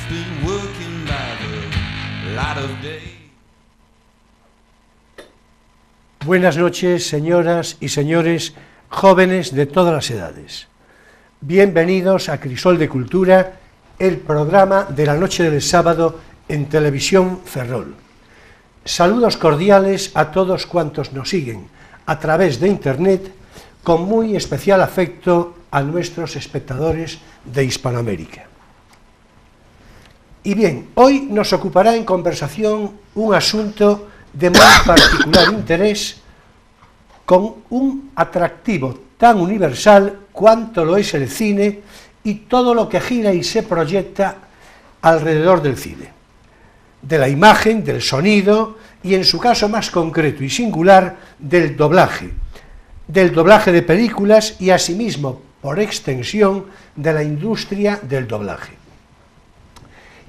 been working by the light of day. Buenas noches, señoras y señores, jóvenes de todas las edades. Bienvenidos a Crisol de Cultura, el programa de la noche del sábado en Televisión Ferrol. Saludos cordiales a todos cuantos nos siguen a través de Internet, con muy especial afecto a nuestros espectadores de Hispanoamérica. Y bien, hoy nos ocupará en conversación un asunto de muy particular interés, con un atractivo tan universal cuanto lo es el cine y todo lo que gira y se proyecta alrededor del cine, de la imagen, del sonido y, en su caso más concreto y singular, del doblaje de películas y, asimismo, por extensión, de la industria del doblaje.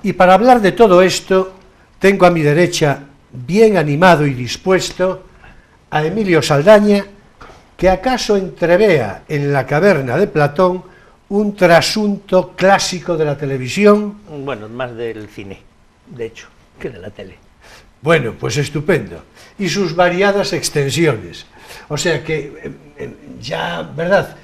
Y para hablar de todo esto, tengo a mi derecha, bien animado y dispuesto, a Emilio Saldaña, que acaso entrevea en La caverna de Platón un trasunto clásico de la televisión. Bueno, más del cine, de hecho, que de la tele. Bueno, pues estupendo. Y sus variadas extensiones. O sea que ya, ¿verdad?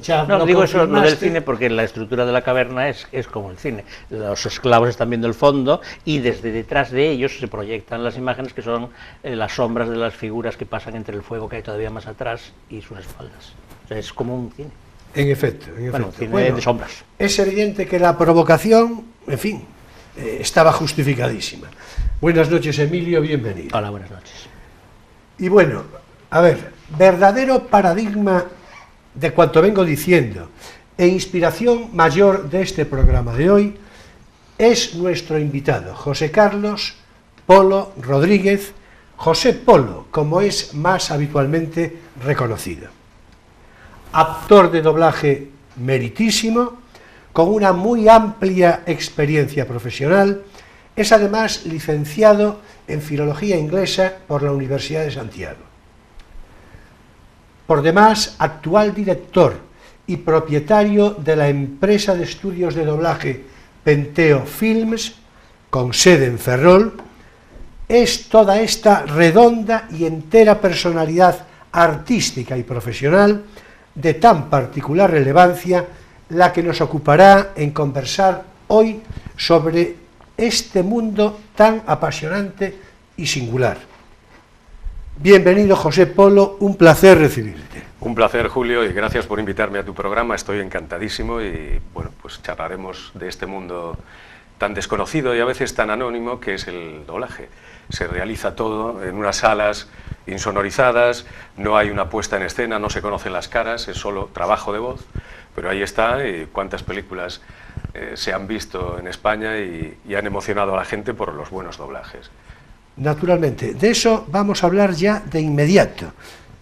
Ya no digo eso no del cine porque la estructura de la caverna es como el cine. Los esclavos están viendo el fondo y desde detrás de ellos se proyectan las imágenes que son las sombras de las figuras que pasan entre el fuego que hay todavía más atrás y sus espaldas. O sea, es como un cine. En efecto. Bueno, cine de sombras. Es evidente que la provocación, en fin, estaba justificadísima. Buenas noches, Emilio, bienvenido. Hola, buenas noches. Y bueno, a ver, verdadero paradigma de cuanto vengo diciendo e inspiración mayor de este programa de hoy es nuestro invitado, José Carlos Polo Rodríguez, José Polo, como es más habitualmente reconocido. Actor de doblaje meritísimo, con una muy amplia experiencia profesional, es además licenciado en Filología Inglesa por la Universidad de Santiago. Por demás, actual director y propietario de la empresa de estudios de doblaje Penteo Films, con sede en Ferrol, es toda esta redonda y entera personalidad artística y profesional de tan particular relevancia la que nos ocupará en conversar hoy sobre este mundo tan apasionante y singular. Bienvenido, José Polo, un placer recibirte. Un placer, Julio, y gracias por invitarme a tu programa, estoy encantadísimo y bueno, pues charlaremos de este mundo tan desconocido y a veces tan anónimo que es el doblaje. Se realiza todo en unas salas insonorizadas, no hay una puesta en escena, no se conocen las caras, es solo trabajo de voz, pero ahí está, y cuántas películas se han visto en España y han emocionado a la gente por los buenos doblajes. Naturalmente, de eso vamos a hablar ya de inmediato.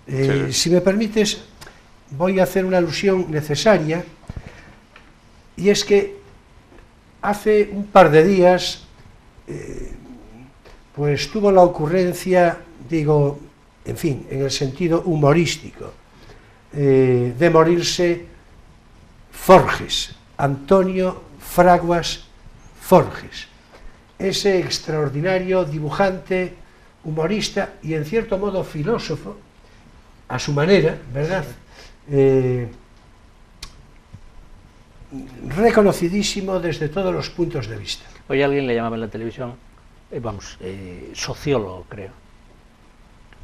Sí. Si me permites, voy a hacer una alusión necesaria, y es que hace un par de días pues tuvo la ocurrencia, digo, en fin, en el sentido humorístico, de morirse Forges, Antonio Fraguas Forges, ese extraordinario dibujante, humorista y en cierto modo filósofo, a su manera, ¿verdad? Reconocidísimo desde todos los puntos de vista. Hoy alguien le llamaba en la televisión, sociólogo, creo,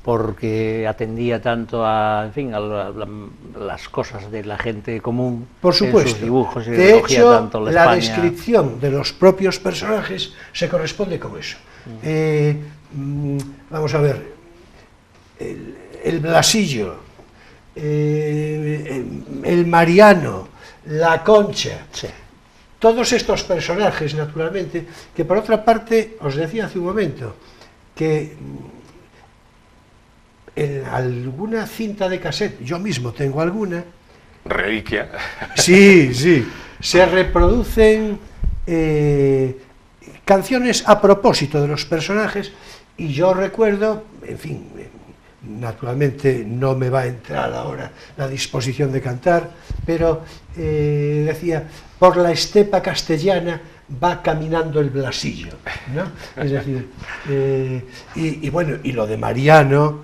porque atendía tanto a, en fin, a las cosas de la gente común. Por supuesto. En sus dibujos, y de hecho, tanto la descripción de los propios personajes se corresponde con eso. Vamos a ver, el Blasillo, el Mariano, la Concha, sí. Todos estos personajes, naturalmente, que por otra parte, os decía hace un momento, que en alguna cinta de cassette, yo mismo tengo alguna. Reliquia. Sí, se reproducen canciones a propósito de los personajes, y yo recuerdo, en fin, naturalmente no me va a entrar ahora la disposición de cantar, pero decía: por la estepa castellana va caminando el Blasillo, ¿no? Es decir, y bueno, y lo de Mariano,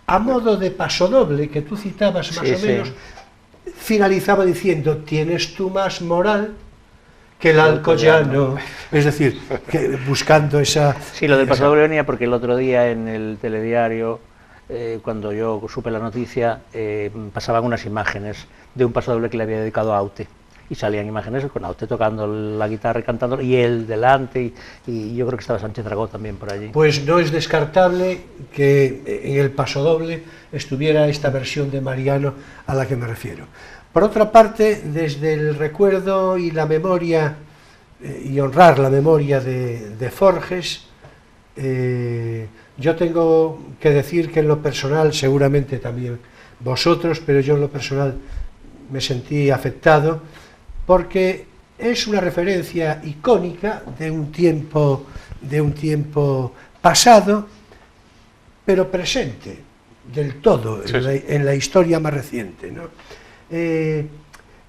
a modo de pasodoble que tú citabas más o menos, finalizaba diciendo: tienes tú más moral que el alcoyano. Es decir, que buscando esa... Sí, lo del pasodoble venía porque el otro día en el telediario, cuando yo supe la noticia, pasaban unas imágenes de un pasodoble que le había dedicado a Aute. Y salían imágenes con Aute tocando la guitarra y cantando, y él delante, y yo creo que estaba Sánchez Dragó también por allí. Pues no es descartable que en el pasodoble estuviera esta versión de Mariano a la que me refiero. Por otra parte, desde el recuerdo y la memoria, y honrar la memoria de Forges, yo tengo que decir que en lo personal, seguramente también vosotros, pero yo en lo personal me sentí afectado, porque es una referencia icónica de un tiempo pasado, pero presente del todo en la historia más reciente, ¿no?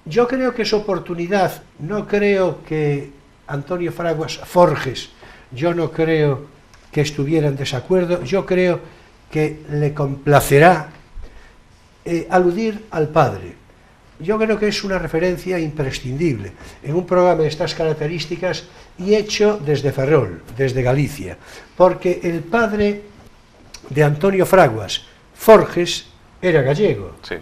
Yo creo que es oportunidad, no creo que Antonio Fraguas Forges, yo no creo que estuviera en desacuerdo, yo creo que le complacerá aludir al padre. Yo creo que es una referencia imprescindible en un programa de estas características y hecho desde Ferrol, desde Galicia, porque el padre de Antonio Fraguas Forges era gallego. Sí.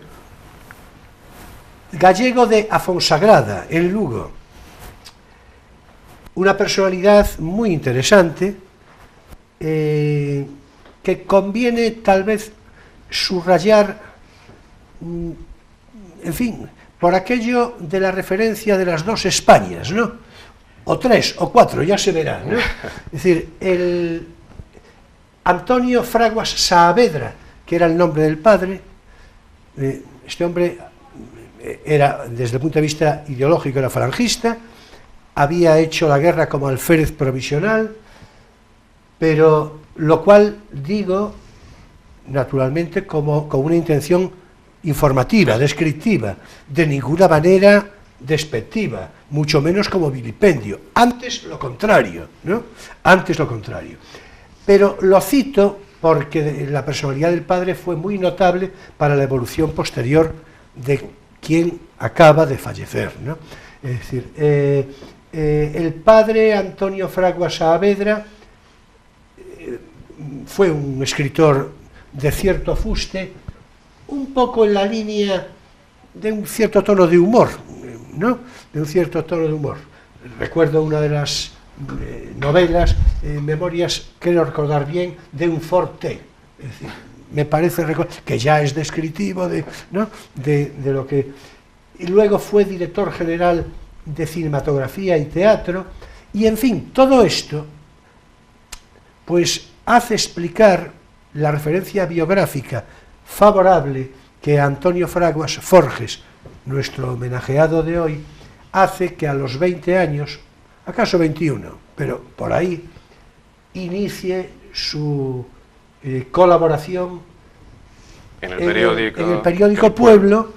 Gallego de Afonsagrada, en Lugo. Una personalidad muy interesante, que conviene tal vez subrayar, en fin, por aquello de la referencia de las dos Españas, ¿no? O tres, o cuatro, ya se verá, ¿no? Es decir, el Antonio Fraguas Saavedra, que era el nombre del padre, este hombre era, desde el punto de vista ideológico, era falangista, había hecho la guerra como alférez provisional, pero lo cual digo, naturalmente, como con una intención informativa, descriptiva, de ninguna manera despectiva, mucho menos como vilipendio, antes lo contrario, ¿no? Antes lo contrario. Pero lo cito porque la personalidad del padre fue muy notable para la evolución posterior de quien acaba de fallecer, ¿no? Es decir, el padre Antonio Fraguas Saavedra fue un escritor de cierto fuste, un poco en la línea de un cierto tono de humor, ¿no? De un cierto tono de humor. Recuerdo una de las novelas, memorias, creo recordar bien, de un forte, es decir, me parece que ya es descriptivo de, ¿no? de lo que... Y luego fue director general de cinematografía y teatro, y en fin, todo esto pues hace explicar la referencia biográfica favorable que Antonio Fraguas Forges, nuestro homenajeado de hoy, hace que a los 20 años, acaso 21, pero por ahí, inicie su colaboración en el periódico Pueblo,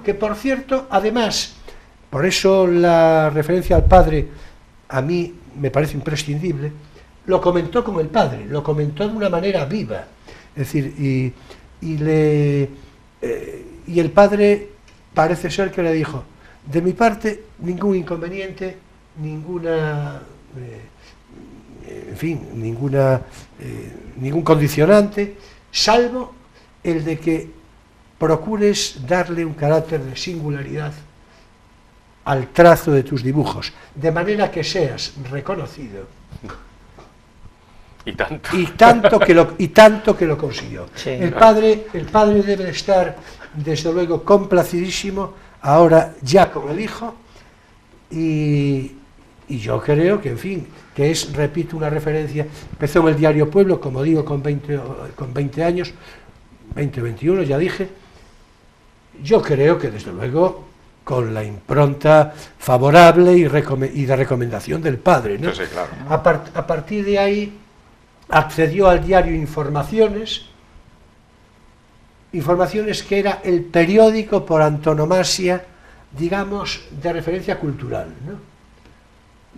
que por cierto, además, por eso la referencia al padre a mí me parece imprescindible, lo comentó con el padre, lo comentó de una manera viva, es decir, y el padre parece ser que le dijo: de mi parte, ningún inconveniente, ninguna, en fin, ningún condicionante, salvo el de que procures darle un carácter de singularidad al trazo de tus dibujos, de manera que seas reconocido. Y tanto. Y tanto que lo consiguió. Sí. El padre debe estar, desde luego, complacidísimo ahora ya con el hijo, y yo creo que, en fin, que es, repito, una referencia. Empezó en el diario Pueblo, como digo, con 20 años, 20 o 21, ya dije. Yo creo que, desde luego, con la impronta favorable y de recomendación del padre, ¿no? Sí, claro. A partir de ahí accedió al diario Informaciones, que era el periódico por antonomasia digamos, de referencia cultural, ¿no?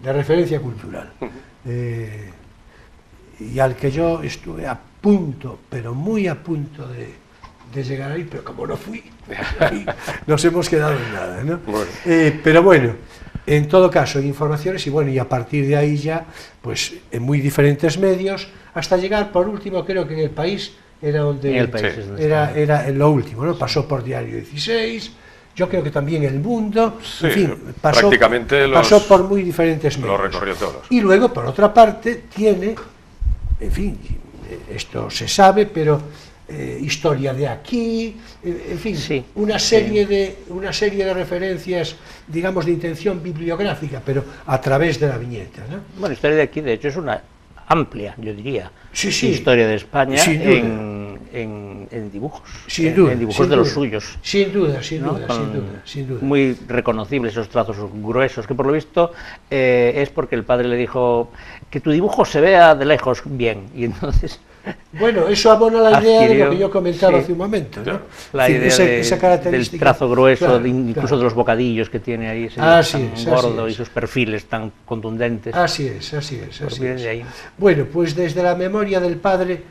De referencia cultural. Y al que yo estuve a punto, pero muy a punto de llegar ahí, pero como no fui, ahí nos hemos quedado en nada, ¿no? Bueno. Pero bueno, en todo caso, informaciones, y bueno, y a partir de ahí ya, pues en muy diferentes medios, hasta llegar, por último, creo que en El País era donde En El País sí, es donde era en lo último, ¿no? Pasó por Diario 16, yo creo que también El Mundo, Sí, en fin, pasó prácticamente pasó por muy diferentes medios. Lo recorrió todos. Y luego, por otra parte, tiene, en fin, esto se sabe, pero historia de aquí, en fin, Sí, una serie de referencias, digamos, de intención bibliográfica, pero a través de la viñeta, ¿no? Bueno, historia de aquí, de hecho, es una amplia, yo diría, Sí, sí. historia de España Sin duda. en dibujos, Sin duda, en dibujos sin de los duda. suyos. Sin duda, sin ¿no? duda, Con sin duda, sin duda. Muy reconocibles esos trazos gruesos, que por lo visto es porque el padre le dijo que tu dibujo se vea de lejos bien, y entonces Bueno, eso abona la idea de adquirió, lo que yo comentaba sí, hace un momento, ¿no? la Es decir, idea esa del característica. trazo grueso, Claro, incluso claro. de los bocadillos que tiene ahí, ese Así tan es, así gordo es. y sus perfiles tan contundentes. Así es, así es, así Porque es. de ahí- Bueno, pues desde la memoria del padre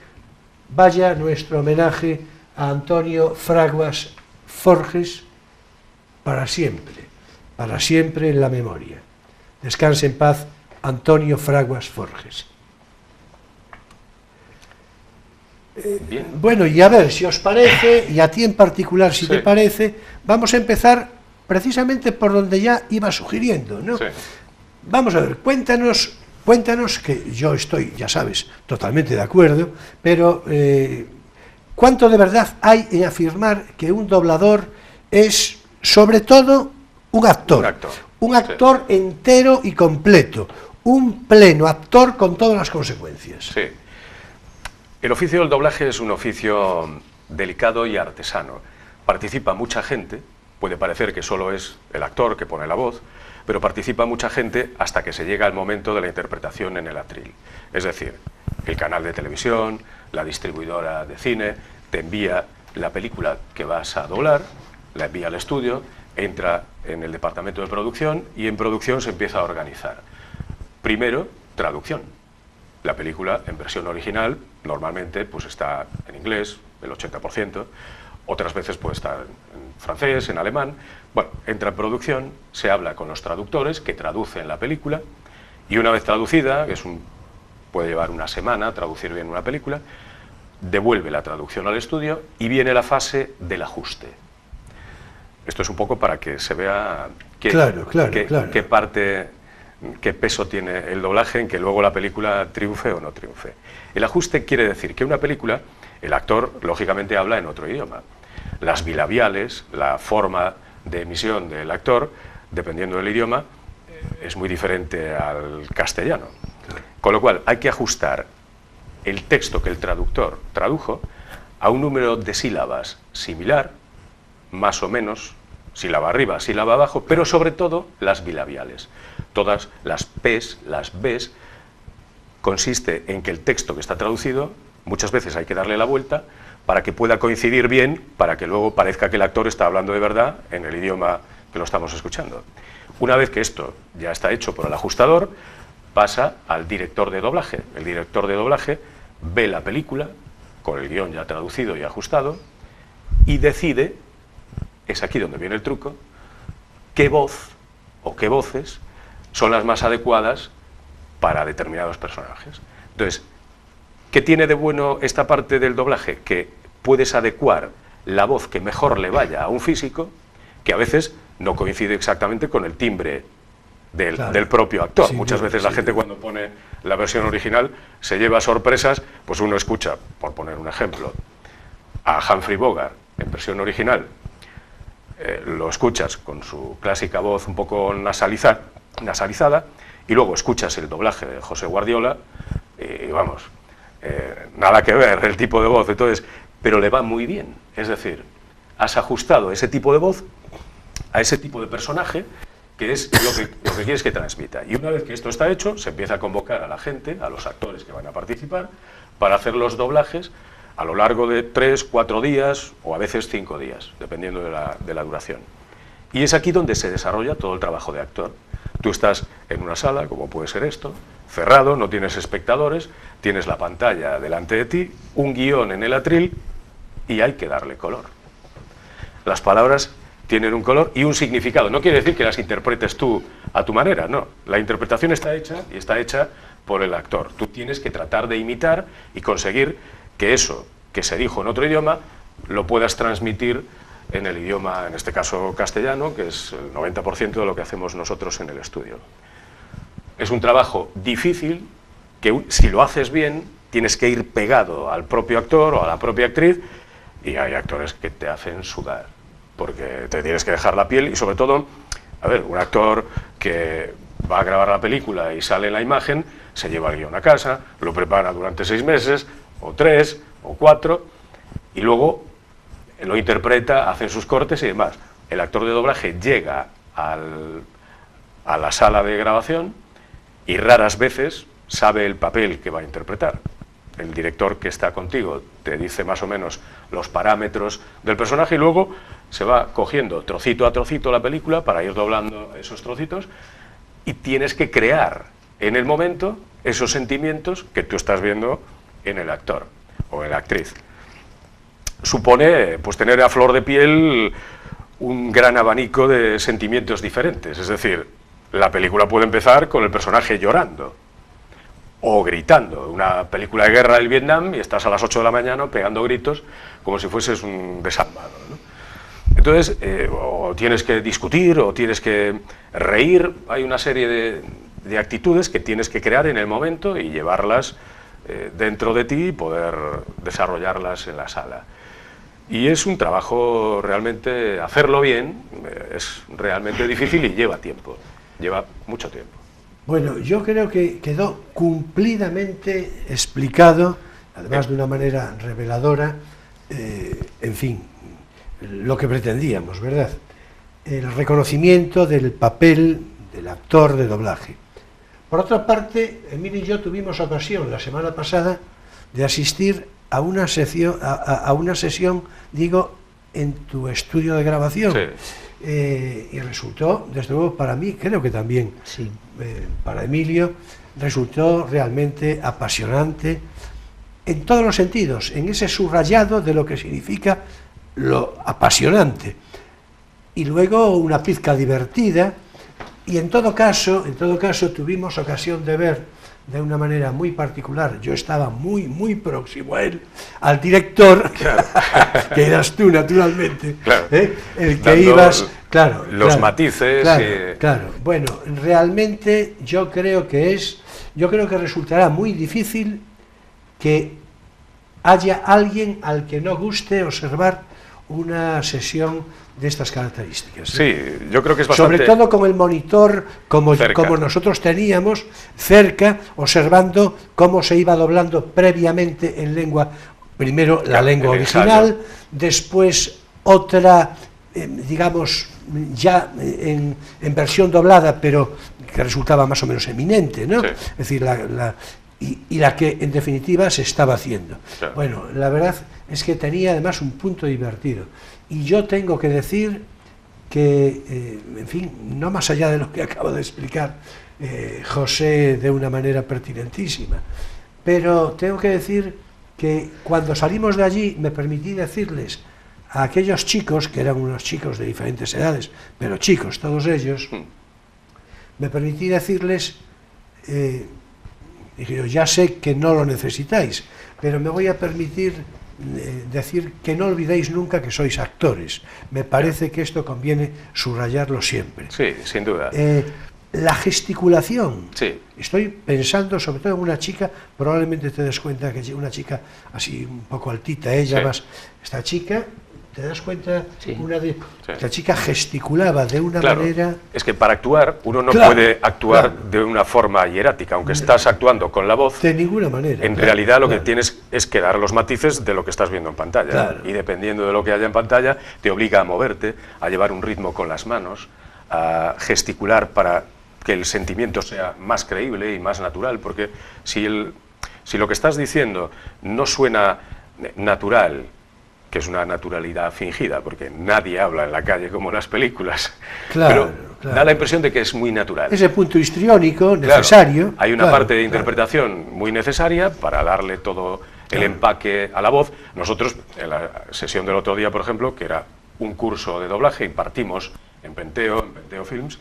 vaya nuestro homenaje a Antonio Fraguas Forges para siempre en la memoria. Descanse en paz, Antonio Fraguas Forges. Bien. Bueno, y a ver, si os parece, y a ti en particular si Sí. te parece, vamos a empezar precisamente por donde ya iba sugiriendo, ¿no? Sí. Vamos a ver, cuéntanos, que yo estoy, ya sabes, totalmente de acuerdo, pero ¿cuánto de verdad hay en afirmar que un doblador es, sobre todo, un actor? Un actor, Un actor entero y completo, un pleno actor con todas las consecuencias. Sí. El oficio del doblaje es un oficio delicado y artesano. Participa mucha gente, puede parecer que solo es el actor que pone la voz, pero participa mucha gente hasta que se llega el momento de la interpretación en el atril. Es decir, el canal de televisión, la distribuidora de cine, te envía la película que vas a doblar, la envía al estudio, entra en el departamento de producción y en producción se empieza a organizar. Primero, traducción. La película en versión original normalmente pues está en inglés, el 80%, otras veces puede estar en francés, en alemán. Bueno, entra en producción, se habla con los traductores que traducen la película y una vez traducida, que puede llevar una semana traducir bien una película, devuelve la traducción al estudio y viene la fase del ajuste. Esto es un poco para que se vea Claro. qué parte, qué peso tiene el doblaje en que luego la película triunfe o no triunfe. El ajuste quiere decir que una película, el actor lógicamente habla en otro idioma. Las bilabiales, la forma de emisión del actor, dependiendo del idioma, es muy diferente al castellano. Con lo cual hay que ajustar el texto que el traductor tradujo a un número de sílabas similar, más o menos, sílaba arriba, sílaba abajo, pero sobre todo las bilabiales. Todas las P's, las B's, consiste en que el texto que está traducido, muchas veces hay que darle la vuelta para que pueda coincidir bien, para que luego parezca que el actor está hablando de verdad en el idioma que lo estamos escuchando. Una vez que esto ya está hecho por el ajustador, pasa al director de doblaje. El director de doblaje ve la película, con el guión ya traducido y ajustado, y decide, es aquí donde viene el truco, qué voz o qué voces son las más adecuadas para determinados personajes. Entonces, ¿qué tiene de bueno esta parte del doblaje? Que puedes adecuar la voz que mejor le vaya a un físico, que a veces no coincide exactamente con el timbre del propio actor. Sí, muchas veces la gente cuando pone la versión original se lleva sorpresas, pues uno escucha, por poner un ejemplo, a Humphrey Bogart en versión original, lo escuchas con su clásica voz un poco nasalizada, y luego escuchas el doblaje de José Guardiola, y vamos, nada que ver el tipo de voz, entonces, pero le va muy bien. Es decir, has ajustado ese tipo de voz a ese tipo de personaje, que es lo que quieres que transmita. Y una vez que esto está hecho, se empieza a convocar a la gente, a los actores que van a participar, para hacer los doblajes a lo largo de 3, 4 días o a veces 5 días, dependiendo de la duración. Y es aquí donde se desarrolla todo el trabajo de actor. Tú estás en una sala, como puede ser esto, cerrado, no tienes espectadores, tienes la pantalla delante de ti, un guión en el atril y hay que darle color. Las palabras tienen un color y un significado. No quiere decir que las interpretes tú a tu manera, no. La interpretación está hecha y está hecha por el actor. Tú tienes que tratar de imitar y conseguir que eso que se dijo en otro idioma lo puedas transmitir en el idioma, en este caso castellano, que es el 90% de lo que hacemos nosotros en el estudio. Es un trabajo difícil que, si lo haces bien, tienes que ir pegado al propio actor o a la propia actriz, y hay actores que te hacen sudar, porque te tienes que dejar la piel y sobre todo, a ver, un actor que va a grabar la película y sale en la imagen, se lleva el guión a casa, lo prepara durante 6 meses, o 3, o 4, y luego lo interpreta, hacen sus cortes y demás. El actor de doblaje llega a la sala de grabación y raras veces sabe el papel que va a interpretar. El director que está contigo te dice más o menos los parámetros del personaje y luego se va cogiendo trocito a trocito la película para ir doblando esos trocitos y tienes que crear en el momento esos sentimientos que tú estás viendo en el actor o en la actriz. Supone pues tener a flor de piel un gran abanico de sentimientos diferentes, es decir, la película puede empezar con el personaje llorando o gritando, una película de guerra del Vietnam y estás a las 8 de la mañana pegando gritos como si fueses un desalmado, ¿no? Entonces, o tienes que discutir o tienes que reír, hay una serie de actitudes que tienes que crear en el momento y llevarlas dentro de ti y poder desarrollarlas en la sala. Y es un trabajo realmente, hacerlo bien, es realmente difícil y lleva tiempo, lleva mucho tiempo. Bueno, yo creo que quedó cumplidamente explicado, además de una manera reveladora, en fin, lo que pretendíamos, ¿verdad? El reconocimiento del papel del actor de doblaje. Por otra parte, Emilio y yo tuvimos ocasión la semana pasada de asistir a una sesión, digo, en tu estudio de grabación. Sí. Y resultó, desde luego para mí, creo que también sí. Para Emilio, resultó realmente apasionante en todos los sentidos, en ese subrayado de lo que significa lo apasionante. Y luego una pizca divertida, y en todo caso tuvimos ocasión de ver de una manera muy particular, yo estaba muy próximo a él, al director, claro. Que eras tú naturalmente, claro. El que dando ibas, claro, los claro, matices, claro. Bueno, realmente yo creo que resultará muy difícil que haya alguien al que no guste observar una sesión de estas características. Sí, yo creo que es bastante... Sobre todo con el monitor, como nosotros teníamos, cerca, observando cómo se iba doblando previamente en lengua, primero la lengua original, después otra, digamos, ya en versión doblada, pero que resultaba más o menos eminente, ¿no? Sí. Es decir, la que en definitiva se estaba haciendo. Sí. Bueno, la verdad es que tenía además un punto divertido. Y yo tengo que decir que, en fin, no más allá de lo que acaba de explicar José de una manera pertinentísima, pero tengo que decir que cuando salimos de allí me permití decirles a aquellos chicos, que eran unos chicos de diferentes edades, pero chicos todos ellos, me permití decirles, dije yo, ya sé que no lo necesitáis, pero me voy a permitir decir que no olvidéis nunca que sois actores. Me parece que esto conviene subrayarlo siempre. Sí, sin duda. La gesticulación. Sí. Estoy pensando sobre todo en una chica, probablemente te des cuenta que es una chica así un poco altita, ella sí. Más. Esta chica, ¿te das cuenta? Sí. La chica gesticulaba de una manera... Es que para actuar, uno no puede actuar de una forma hierática, aunque estás actuando con la voz. De ninguna manera. En realidad lo que tienes es que dar los matices de lo que estás viendo en pantalla. Y dependiendo de lo que haya en pantalla, te obliga a moverte, a llevar un ritmo con las manos, a gesticular para que el sentimiento sea más creíble y más natural, porque si lo que estás diciendo no suena natural, que es una naturalidad fingida, porque nadie habla en la calle como en las películas, Claro, pero claro. da la impresión de que es muy natural. Ese punto histriónico Claro, necesario. hay una claro, parte de claro. interpretación muy necesaria para darle todo el empaque a la voz. Nosotros, en la sesión del otro día, por ejemplo, que era un curso de doblaje, impartimos en Penteo Films,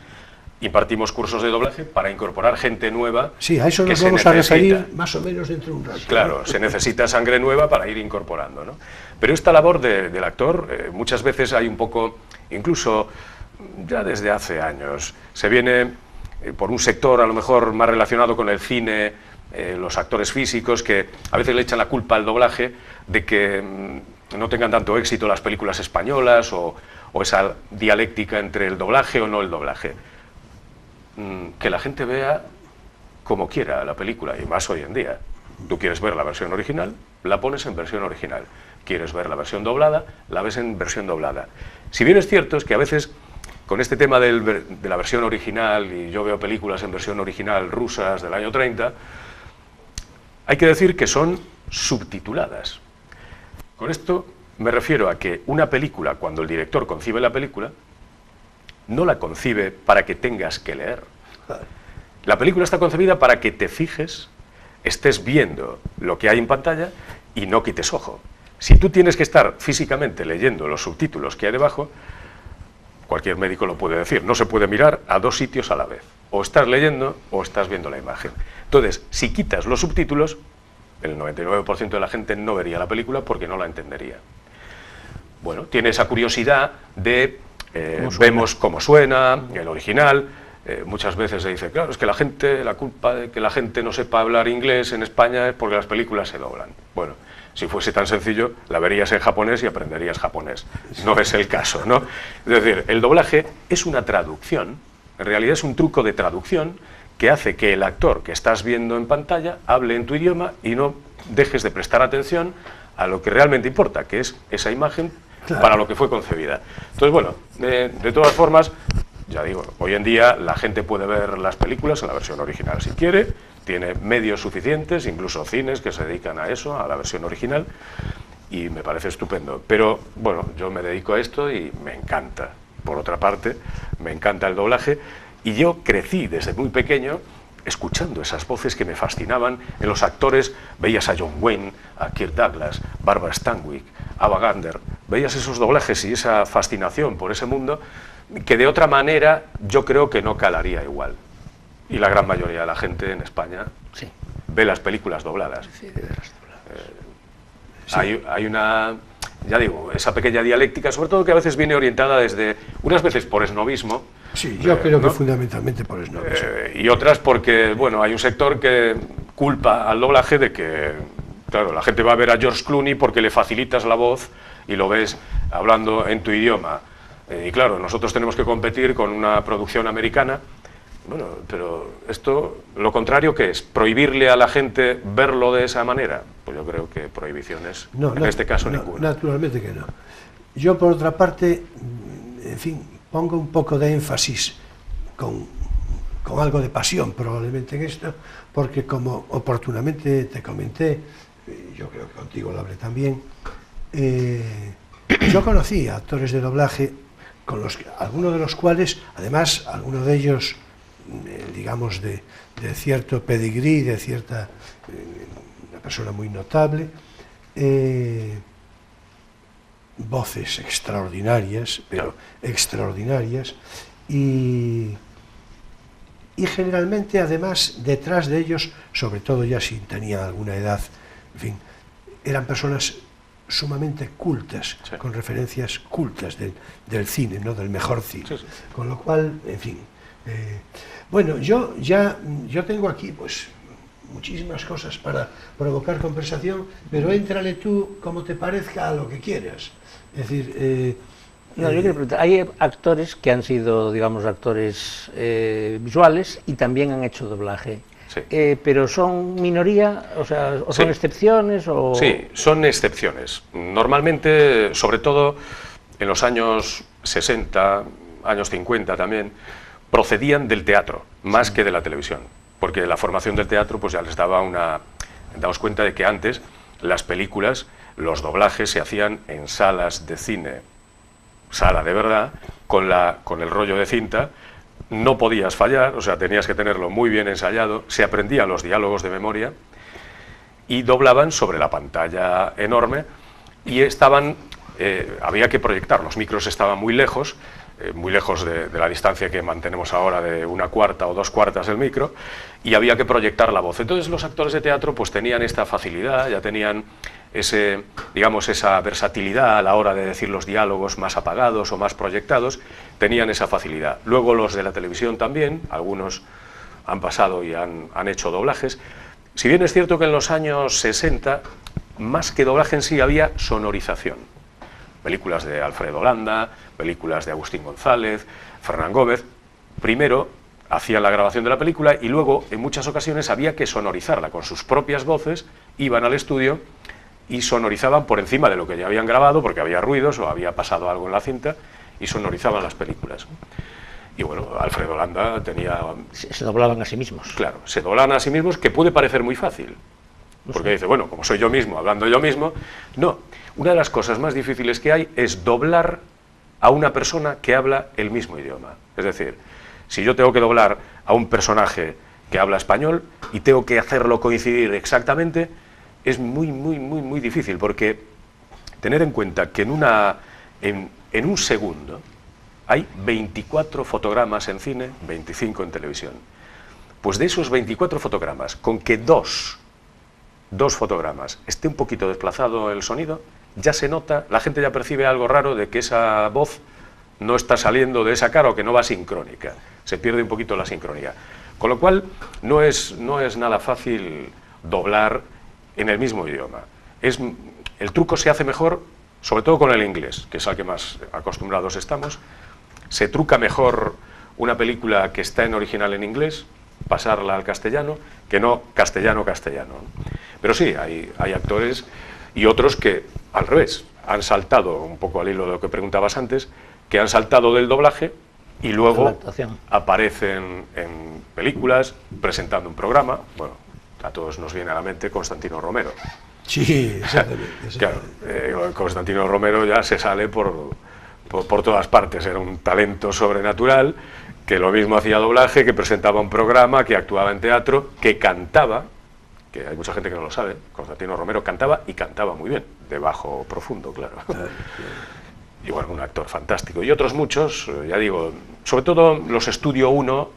impartimos cursos de doblaje para incorporar gente nueva. Sí, a eso que nos se vamos a referir necesita. más o menos dentro de un rato. Claro, se necesita sangre nueva para ir incorporando, ¿no? Pero esta labor del actor, muchas veces hay un poco, incluso ya desde hace años, se viene por un sector a lo mejor más relacionado con el cine, los actores físicos, que a veces le echan la culpa al doblaje de que no tengan tanto éxito las películas españolas o esa dialéctica entre el doblaje o no el doblaje. Que la gente vea como quiera la película, y más hoy en día. Tú quieres ver la versión original, la pones en versión original. Quieres ver la versión doblada, la ves en versión doblada. Si bien es cierto, es que a veces con este tema de la versión original, y yo veo películas en versión original rusas del año 30, hay que decir que son subtituladas. Con esto me refiero a que una película, cuando el director concibe la película, no la concibe para que tengas que leer. La película está concebida para que te fijes, estés viendo lo que hay en pantalla y no quites ojo. Si tú tienes que estar físicamente leyendo los subtítulos que hay debajo, cualquier médico lo puede decir, no se puede mirar a dos sitios a la vez. O estás leyendo o estás viendo la imagen. Entonces, si quitas los subtítulos, el 99% de la gente no vería la película porque no la entendería. Bueno, tiene esa curiosidad de vemos cómo suena, el original. Muchas veces se dice, claro, es que la culpa de que la gente no sepa hablar inglés en España es porque las películas se doblan. Bueno, si fuese tan sencillo, la verías en japonés y aprenderías japonés. No es el caso, ¿no? Es decir, el doblaje es una traducción, en realidad es un truco de traducción que hace que el actor que estás viendo en pantalla hable en tu idioma y no dejes de prestar atención a lo que realmente importa, que es esa imagen para lo que fue concebida. Entonces, bueno, de todas formas, ya digo, hoy en día la gente puede ver las películas en la versión original si quiere, tiene medios suficientes, incluso cines que se dedican a eso, a la versión original, y me parece estupendo. Pero, bueno, yo me dedico a esto y me encanta. Por otra parte, me encanta el doblaje, y yo crecí desde muy pequeño escuchando esas voces que me fascinaban en los actores. Veías a John Wayne, a Kirk Douglas, Barbara Stanwyck, Ava Gardner, veías esos doblajes y esa fascinación por ese mundo que de otra manera yo creo que no calaría igual. Y la gran mayoría de la gente en España Sí. ve las películas dobladas. Sí, de las dobladas. Sí. Hay una, ya digo, esa pequeña dialéctica, sobre todo que a veces viene orientada desde, unas veces por esnovismo. Sí, yo creo que ¿no? fundamentalmente por eso. Y otras porque, bueno, hay un sector que culpa al doblaje de que, claro, la gente va a ver a George Clooney porque le facilitas la voz y lo ves hablando en tu idioma. Y claro, nosotros tenemos que competir con una producción americana. Bueno, pero esto, lo contrario, ¿qué es? ¿Prohibirle a la gente verlo de esa manera? Pues yo creo que prohibiciones, en este caso ninguna. Naturalmente que no. Yo, por otra parte, en fin, pongo un poco de énfasis con algo de pasión probablemente en esto, porque como oportunamente te comenté, yo creo que contigo lo hablé también, yo conocí a actores de doblaje, algunos de los cuales, además, algunos de ellos, digamos, de cierto pedigrí, de cierta, una persona muy notable, voces extraordinarias, pero extraordinarias, y generalmente, además, detrás de ellos, sobre todo ya si tenían alguna edad, en fin, eran personas sumamente cultas, sí, con referencias cultas del cine, ¿no? Del mejor cine. Sí, sí. Con lo cual, en fin, bueno, yo tengo aquí, pues, muchísimas cosas para provocar conversación, pero éntrale tú como te parezca a lo que quieras. Es decir, no, yo quiero preguntar, hay actores que han sido, digamos, actores visuales y también han hecho doblaje. Sí. Pero son minoría, o sea, o son Sí. excepciones o... Sí, son excepciones. Normalmente, sobre todo en los años 60, años 50 también, procedían del teatro, más que de la televisión, porque la formación del teatro pues ya les daba daos cuenta de que antes las películas, los doblajes se hacían en salas de cine, sala de verdad, con el rollo de cinta. No podías fallar, o sea, tenías que tenerlo muy bien ensayado, se aprendían los diálogos de memoria y doblaban sobre la pantalla enorme y había que proyectar, los micros estaban muy lejos de la distancia que mantenemos ahora de 1/4 o 2/4 del micro, y había que proyectar la voz. Entonces los actores de teatro pues tenían esta facilidad, ya tenían esa versatilidad a la hora de decir los diálogos más apagados o más proyectados, tenían esa facilidad. Luego los de la televisión también, algunos han pasado y han hecho doblajes. Si bien es cierto que en los años 60, más que doblaje en sí, había sonorización. Películas de Alfredo Landa, películas de Agustín González, Fernán Gómez. Primero hacían la grabación de la película y luego, en muchas ocasiones, había que sonorizarla con sus propias voces, iban al estudio y sonorizaban por encima de lo que ya habían grabado, porque había ruidos o había pasado algo en la cinta, y sonorizaban las películas. Y bueno, Alfredo Landa tenía... Se doblaban a sí mismos. Claro, se doblaban a sí mismos, que puede parecer muy fácil. Porque dice, bueno, como soy yo mismo, hablando yo mismo... No, una de las cosas más difíciles que hay es doblar a una persona que habla el mismo idioma. Es decir, si yo tengo que doblar a un personaje que habla español y tengo que hacerlo coincidir exactamente, es muy difícil, porque tener en cuenta que en un segundo hay 24 fotogramas en cine, 25 en televisión. Pues de esos 24 fotogramas, con que dos fotogramas esté un poquito desplazado el sonido, ya se nota, la gente ya percibe algo raro de que esa voz no está saliendo de esa cara o que no va sincrónica, se pierde un poquito la sincronía. Con lo cual no es nada fácil doblar en el mismo idioma. El truco se hace mejor, sobre todo con el inglés, que es al que más acostumbrados estamos. Se truca mejor una película que está en original en inglés, pasarla al castellano, que no castellano. Pero sí, hay actores y otros que, al revés, han saltado, un poco al hilo de lo que preguntabas antes, que han saltado del doblaje y luego aparecen en películas, presentando un programa. Bueno, a todos nos viene a la mente Constantino Romero. Sí, exactamente. Claro, Constantino Romero ya se sale por todas partes, era un talento sobrenatural, que lo mismo hacía doblaje, que presentaba un programa, que actuaba en teatro, que cantaba, que hay mucha gente que no lo sabe, Constantino Romero cantaba y cantaba muy bien, de bajo profundo, claro. Y bueno, un actor fantástico. Y otros muchos, ya digo, sobre todo los Estudio 1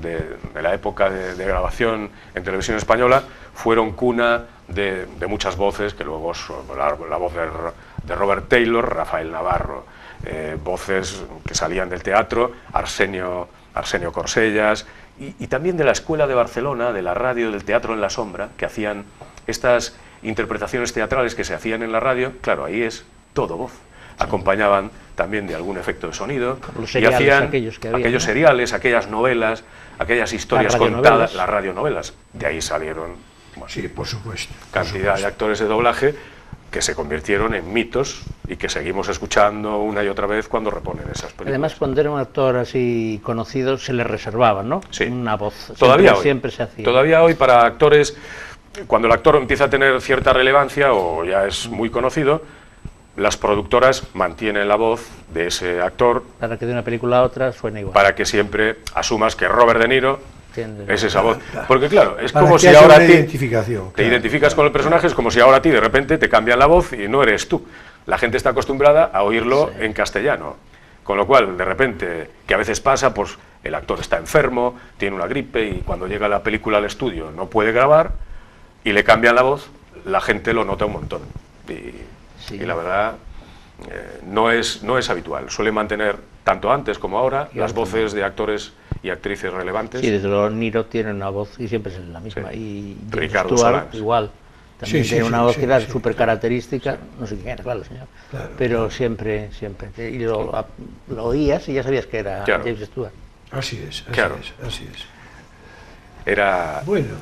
de la época de grabación en televisión española, fueron cuna de muchas voces, que luego la voz de Robert Taylor, Rafael Navarro, voces que salían del teatro, Arsenio Corsellas, y también de la Escuela de Barcelona, de la radio, del Teatro en la Sombra, que hacían estas interpretaciones teatrales que se hacían en la radio. Claro, ahí es todo voz. Acompañaban también de algún efecto de sonido, y hacían aquellos seriales, aquellas novelas, aquellas historias contadas, las radionovelas. De ahí salieron, bueno, sí, por supuesto, cantidad de actores de doblaje que se convirtieron en mitos y que seguimos escuchando una y otra vez cuando reponen esas películas. Además, cuando era un actor así conocido, se le reservaba, ¿no? Sí. Una voz. Siempre se hacía. Todavía hoy, para actores, cuando el actor empieza a tener cierta relevancia o ya es muy conocido, las productoras mantienen la voz de ese actor para que de una película a otra suene igual. Para que siempre asumas que Robert De Niro es esa voz. Porque claro, es para como si ahora te identificas con el personaje, es como si ahora a ti de repente te cambian la voz y no eres tú. La gente está acostumbrada a oírlo en castellano. Con lo cual, de repente, que a veces pasa, pues el actor está enfermo, tiene una gripe y cuando llega la película al estudio no puede grabar y le cambian la voz, la gente lo nota un montón. Y la verdad, no es habitual. Suele mantener, tanto antes como ahora, las voces de actores y actrices relevantes. Sí, desde luego Niro tiene una voz y siempre es la misma. Sí. Y Ricardo Stuart, Solans igual. También tiene una voz que era súper característica. No sé quién era, claro, señor. Claro, pero siempre. Y lo oías y ya sabías que era James Stewart. Así es. Era... Bueno,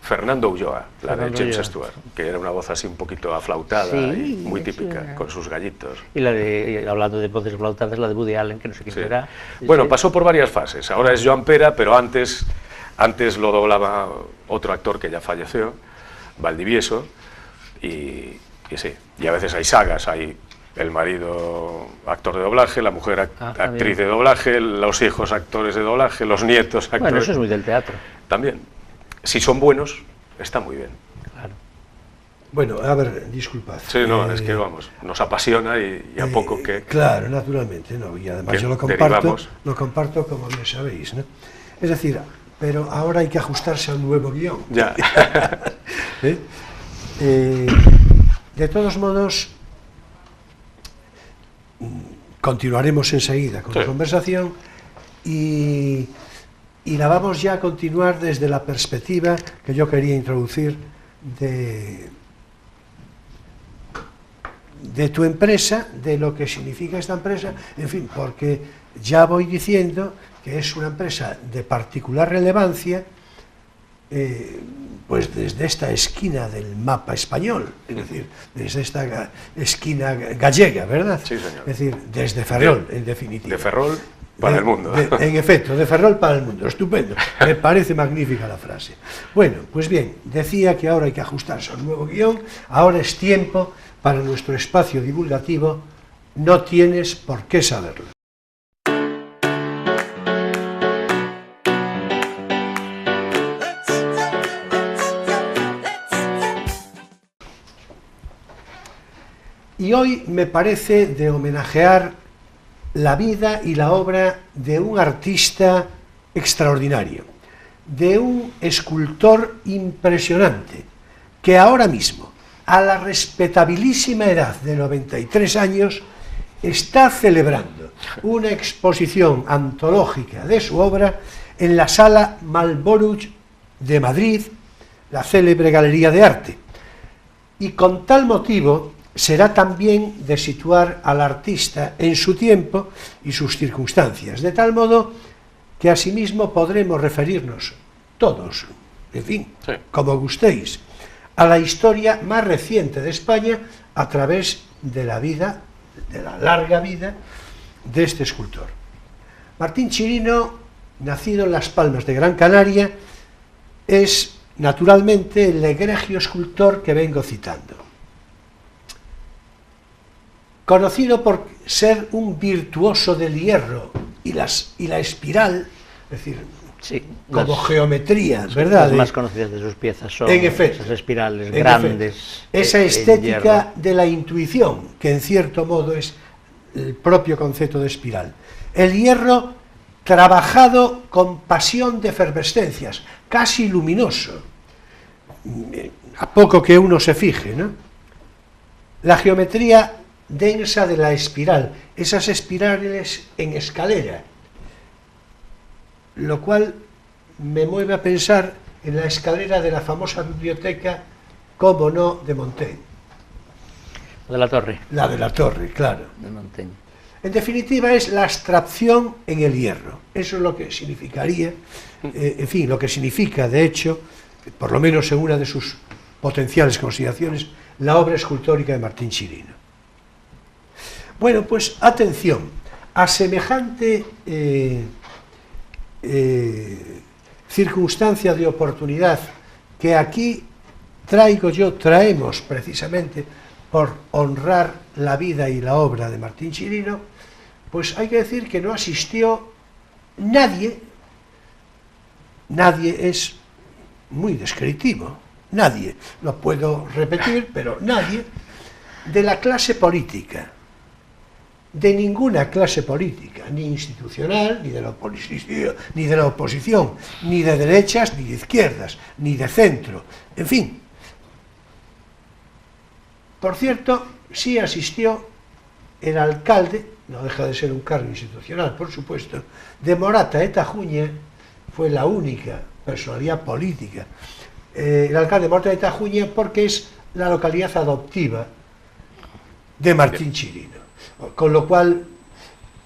Fernando Ulloa, la de James Stewart, que era una voz así un poquito aflautada y muy típica, con sus gallitos. Y la de, hablando de voces aflautadas, la de Woody Allen, que no sé quién era. Bueno, pasó por varias fases. Ahora es Joan Pera, pero antes lo doblaba otro actor que ya falleció, Valdivieso, y sí, y a veces hay sagas, hay el marido actor de doblaje, la mujer actriz de doblaje, los hijos actores de doblaje, los nietos actores... Bueno, eso es muy del teatro. También. Si son buenos, está muy bien. Claro. Bueno, a ver, disculpad. Sí, no, es que vamos, nos apasiona y a poco que... Claro, naturalmente, ¿no? Y además yo lo comparto como bien sabéis, ¿no? Es decir, pero ahora hay que ajustarse al nuevo guión. Ya. De todos modos, continuaremos enseguida con la conversación y la vamos ya a continuar desde la perspectiva que yo quería introducir de tu empresa, de lo que significa esta empresa, en fin, porque ya voy diciendo que es una empresa de particular relevancia, pues desde esta esquina del mapa español, es decir, desde esta esquina gallega, ¿verdad? Sí, señor. Es decir, desde Ferrol, en definitiva. De Ferrol para el mundo. En efecto, de Ferrol para el mundo, estupendo. Me parece magnífica la frase. Bueno, pues bien, decía que ahora hay que ajustarse al nuevo guión, ahora es tiempo para nuestro espacio divulgativo, no tienes por qué saberlo. Y hoy me parece de homenajear la vida y la obra de un artista extraordinario, de un escultor impresionante, que ahora mismo, a la respetabilísima edad de 93 años, está celebrando una exposición antológica de su obra en la Sala Malborough de Madrid, la célebre Galería de Arte. Y con tal motivo será también de situar al artista en su tiempo y sus circunstancias, de tal modo que asimismo podremos referirnos todos, en fin, como gustéis, a la historia más reciente de España a través de la vida, de la larga vida de este escultor. Martín Chirino, nacido en Las Palmas de Gran Canaria, es naturalmente el egregio escultor que vengo citando. Conocido por ser un virtuoso del hierro y la espiral, es decir, sí, como geometría, ¿verdad? Las más conocidas de sus piezas son esas espirales en grandes. Esa estética de la intuición, que en cierto modo es el propio concepto de espiral. El hierro trabajado con pasión de efervescencias, casi luminoso, a poco que uno se fije, ¿no? La geometría densa de la espiral, esas espirales en escalera, lo cual me mueve a pensar en la escalera de la famosa biblioteca, cómo no, de Montaigne. De la Torre. La de la Torre, claro. De Montaigne. En definitiva es la abstracción en el hierro. Eso es lo que significaría, en fin, lo que significa, de hecho, por lo menos en una de sus potenciales consideraciones, la obra escultórica de Martín Chirino. Bueno, pues atención, a semejante circunstancia de oportunidad que aquí traemos precisamente por honrar la vida y la obra de Martín Chirino, pues hay que decir que no asistió nadie es muy descriptivo, nadie, lo puedo repetir, pero nadie de la clase política, de ninguna clase política, ni institucional, ni de la oposición, ni de derechas, ni de izquierdas, ni de centro, en fin. Por cierto, sí asistió el alcalde, no deja de ser un cargo institucional, por supuesto, de Morata de Tajuña, fue la única personalidad política, el alcalde de Morata de Tajuña, porque es la localidad adoptiva de Martín Chirino. Con lo cual,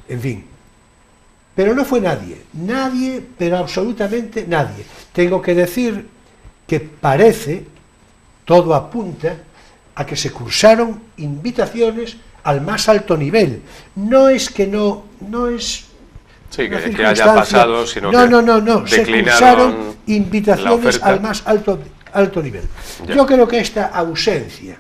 en fin, pero no fue nadie, pero absolutamente nadie. Tengo que decir que parece, todo apunta a que se cursaron invitaciones al más alto nivel. No es que no es... Sí, que haya pasado, sino no, se cursaron invitaciones al más alto alto nivel. Ya. Yo creo que esta ausencia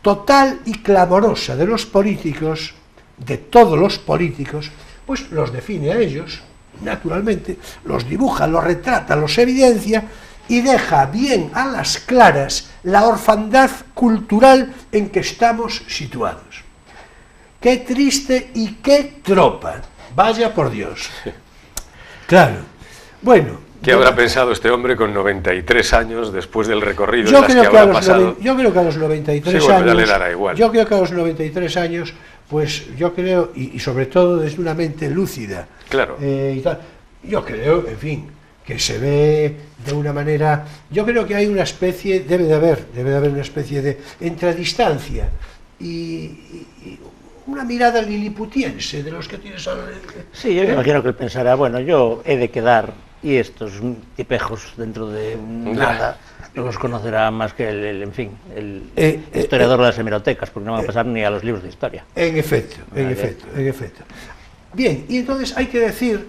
total y clamorosa de los políticos, de todos los políticos, pues los define a ellos, naturalmente, los dibuja, los retrata, los evidencia y deja bien a las claras la orfandad cultural en que estamos situados. Qué triste y qué tropa, vaya por Dios. Claro, bueno. ¿Qué habrá pensado este hombre con 93 años después del recorrido Yo en las que habrá pasado? Yo creo que a los 93 sí, bueno, años, le dará igual. yo creo que a los 93 años, pues yo creo, y sobre todo desde una mente lúcida, Claro. y tal, yo creo, en fin, que se ve de una manera, yo creo que hay una especie, debe de haber una especie de entredistancia y una mirada liliputiense de los que tienes al... Sí, yo me imagino que él pensará, bueno, yo he de quedar y estos tipejos dentro de nada no los conocerá más que en fin, el historiador de las hemerotecas, porque no van a pasar ni a los libros de historia. En efecto. Bien, y entonces hay que decir,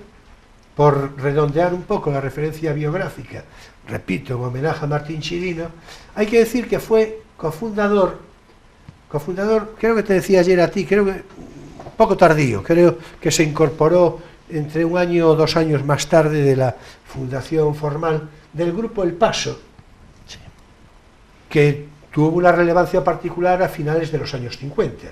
por redondear un poco la referencia biográfica, repito, en homenaje a Martín Chirino, hay que decir que fue cofundador, creo que te decía ayer a ti, creo que un poco tardío, creo que se incorporó entre un año o 2 años más tarde de la fundación formal del grupo El Paso, Sí. que tuvo una relevancia particular a finales de los años 50,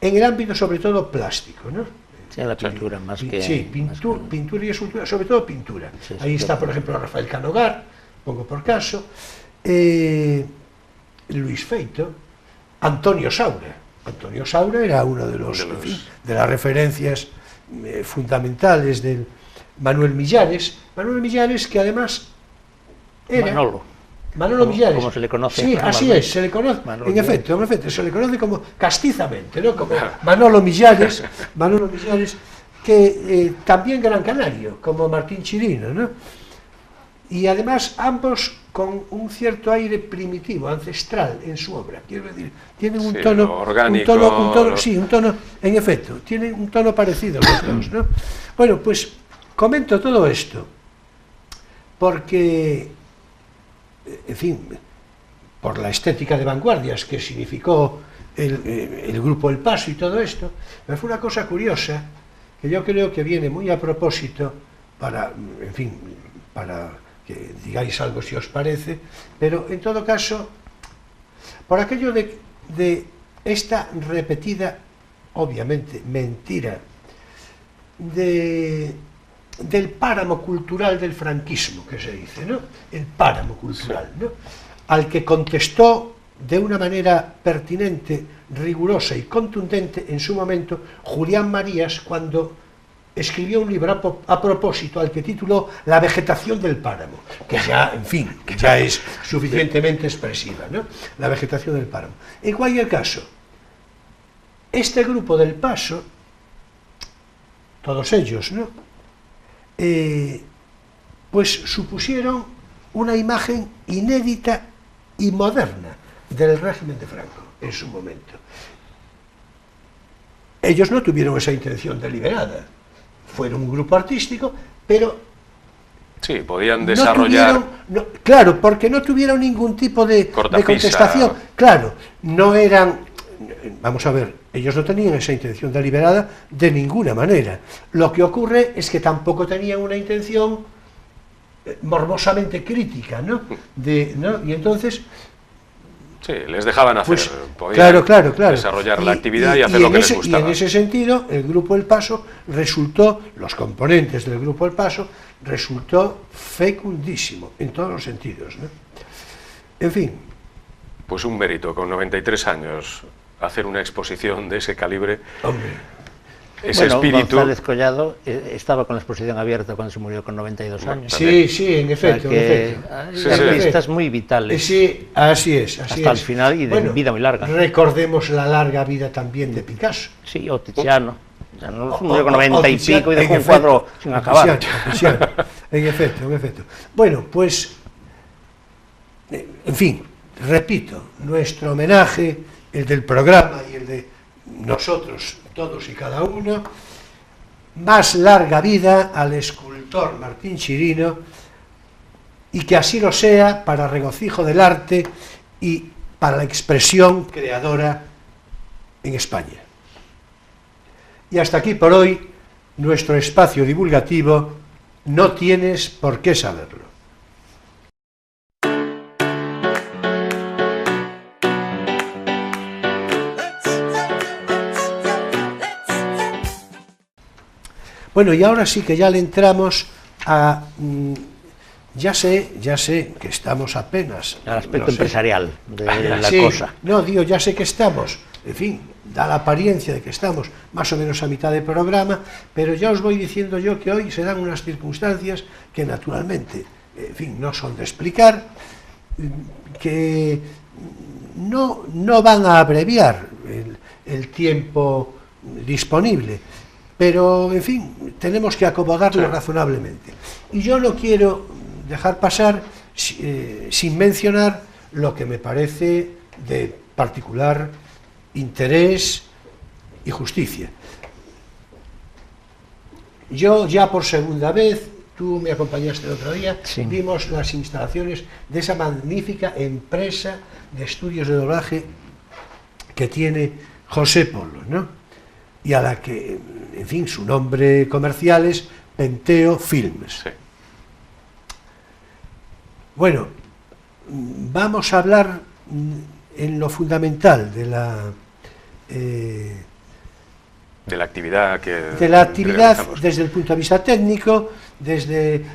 en el ámbito sobre todo plástico, ¿no? Sí, la pintura más que... Sí, pintura y escultura, sobre todo pintura. Sí, Ahí está, por ejemplo, Rafael Canogar, pongo por caso, Luis Feito, Antonio Saura. Antonio Saura era uno de los, en fin, de las referencias fundamentales del Manuel Millares, que además era... Manolo Millares. Como se le conoce. Sí, así es, se le conoce, en efecto, se le conoce como castizamente, ¿no? Como Manolo Millares, que también gran canario, como Martín Chirino, ¿no? Y además ambos con un cierto aire primitivo, ancestral en su obra, quiero decir, tienen un tono orgánico, un tono, en efecto, tienen un tono parecido los dos, ¿no? Bueno, pues comento todo esto porque, en fin, por la estética de vanguardias que significó el grupo El Paso y todo esto, me fue una cosa curiosa que yo creo que viene muy a propósito para, en fin, para que digáis algo si os parece, pero en todo caso, por aquello de esta repetida, obviamente, mentira del páramo cultural del franquismo, que se dice, ¿no? El páramo cultural, ¿no? Al que contestó de una manera pertinente, rigurosa y contundente en su momento Julián Marías cuando escribió un libro a propósito al que tituló La vegetación del páramo, que ya, en fin, que ya es suficientemente expresiva, ¿no? La vegetación del páramo. En cualquier caso, este grupo del Paso, todos ellos, ¿no? Pues supusieron una imagen inédita y moderna del régimen de Franco en su momento. Ellos no tuvieron esa intención deliberada, fueron un grupo artístico, pero sí, podían desarrollar... claro, porque no tuvieron ningún tipo de contestación. Claro, no eran... Vamos a ver, ellos no tenían esa intención deliberada de ninguna manera. Lo que ocurre es que tampoco tenían una intención morbosamente crítica, ¿no? Y entonces... Sí, les dejaban hacer, pues, podían claro. desarrollar la actividad y hacer lo que les gustaba. Y en ese sentido, el Grupo El Paso resultó, los componentes del Grupo El Paso, resultó fecundísimo, en todos los sentidos, ¿no? En fin. Pues un mérito, con 93 años, hacer una exposición de ese calibre. Hombre. Ese espíritu... González Collado estaba con la exposición abierta cuando se murió con 92 años. Sí, en efecto. Hay artistas muy vitales. Sí, así es. Hasta el final y de vida muy larga. Recordemos la larga vida también de Picasso. Sí, o Tiziano. No se murió con 90 y pico y dejó un cuadro sin acabar. Tiziano. En efecto. Bueno, pues, en fin, repito, nuestro homenaje, el del programa y el de nosotros, todos y cada uno, más larga vida al escultor Martín Chirino, y que así lo sea para regocijo del arte y para la expresión creadora en España. Y hasta aquí por hoy nuestro espacio divulgativo. No tienes por qué saberlo. Bueno, y ahora sí que ya le entramos a... Ya sé que estamos apenas... Al aspecto empresarial de la sí, cosa. No, digo, ya sé que estamos, en fin, da la apariencia de que estamos más o menos a mitad de programa, pero ya os voy diciendo yo que hoy se dan unas circunstancias que naturalmente, en fin, no son de explicar, que no van a abreviar el tiempo disponible, pero, en fin, tenemos que acomodarlo razonablemente. Y yo no quiero dejar pasar sin mencionar lo que me parece de particular interés y justicia. Yo ya por segunda vez, tú me acompañaste el otro día, sí, vimos las instalaciones de esa magnífica empresa de estudios de doblaje que tiene José Polo, ¿no? Y a la que, en fin, su nombre comercial es Penteo Films. Sí. Bueno, vamos a hablar en lo fundamental de la actividad que realizamos. Desde el punto de vista técnico,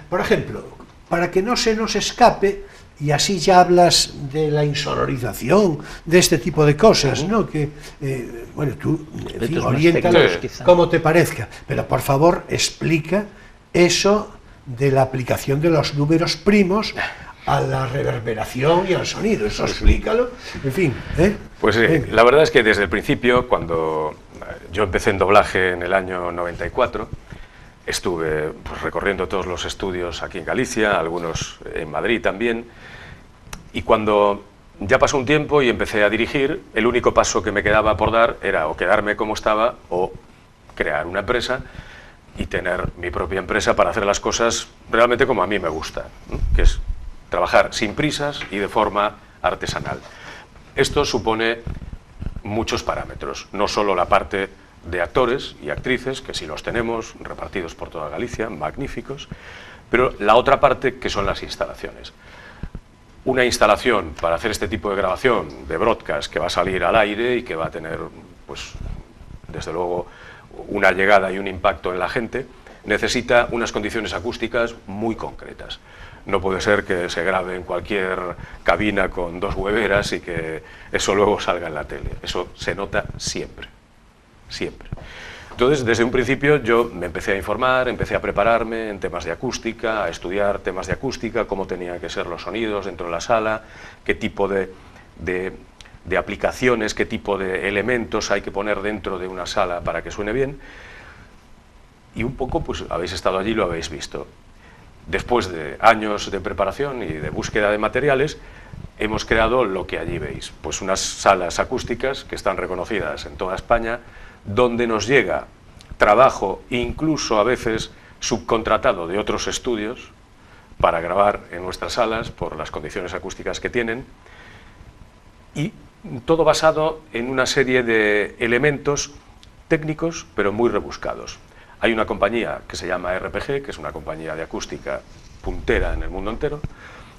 por ejemplo, para que no se nos escape, y así ya hablas de la insonorización, de este tipo de cosas, ¿no? Que, bueno, tú, en fin, oriéntanos como te parezca, pero por favor explica eso de la aplicación de los números primos a la reverberación y al sonido, eso explícalo, en fin. Pues la verdad es que desde el principio, cuando yo empecé en doblaje en el año 94, estuve pues, recorriendo todos los estudios aquí en Galicia, algunos en Madrid también, y cuando ya pasó un tiempo y empecé a dirigir, el único paso que me quedaba por dar era o quedarme como estaba o crear una empresa y tener mi propia empresa para hacer las cosas realmente como a mí me gusta, ¿no? Que es trabajar sin prisas y de forma artesanal. Esto supone muchos parámetros, no solo la parte de actores y actrices, que sí los tenemos repartidos por toda Galicia, magníficos, pero la otra parte que son las instalaciones. Una instalación para hacer este tipo de grabación de broadcast que va a salir al aire y que va a tener, pues, desde luego, una llegada y un impacto en la gente, necesita unas condiciones acústicas muy concretas. No puede ser que se grabe en cualquier cabina con 2 hueveras y que eso luego salga en la tele. Eso se nota siempre, siempre. Entonces, desde un principio yo me empecé a informar, empecé a prepararme en temas de acústica, a estudiar temas de acústica, cómo tenían que ser los sonidos dentro de la sala, qué tipo de aplicaciones, qué tipo de elementos hay que poner dentro de una sala para que suene bien. Y un poco, pues habéis estado allí y lo habéis visto. Después de años de preparación y de búsqueda de materiales, hemos creado lo que allí veis, pues unas salas acústicas que están reconocidas en toda España, donde nos llega trabajo, incluso a veces subcontratado de otros estudios, para grabar en nuestras salas por las condiciones acústicas que tienen, y todo basado en una serie de elementos técnicos, pero muy rebuscados. Hay una compañía que se llama RPG, que es una compañía de acústica puntera en el mundo entero,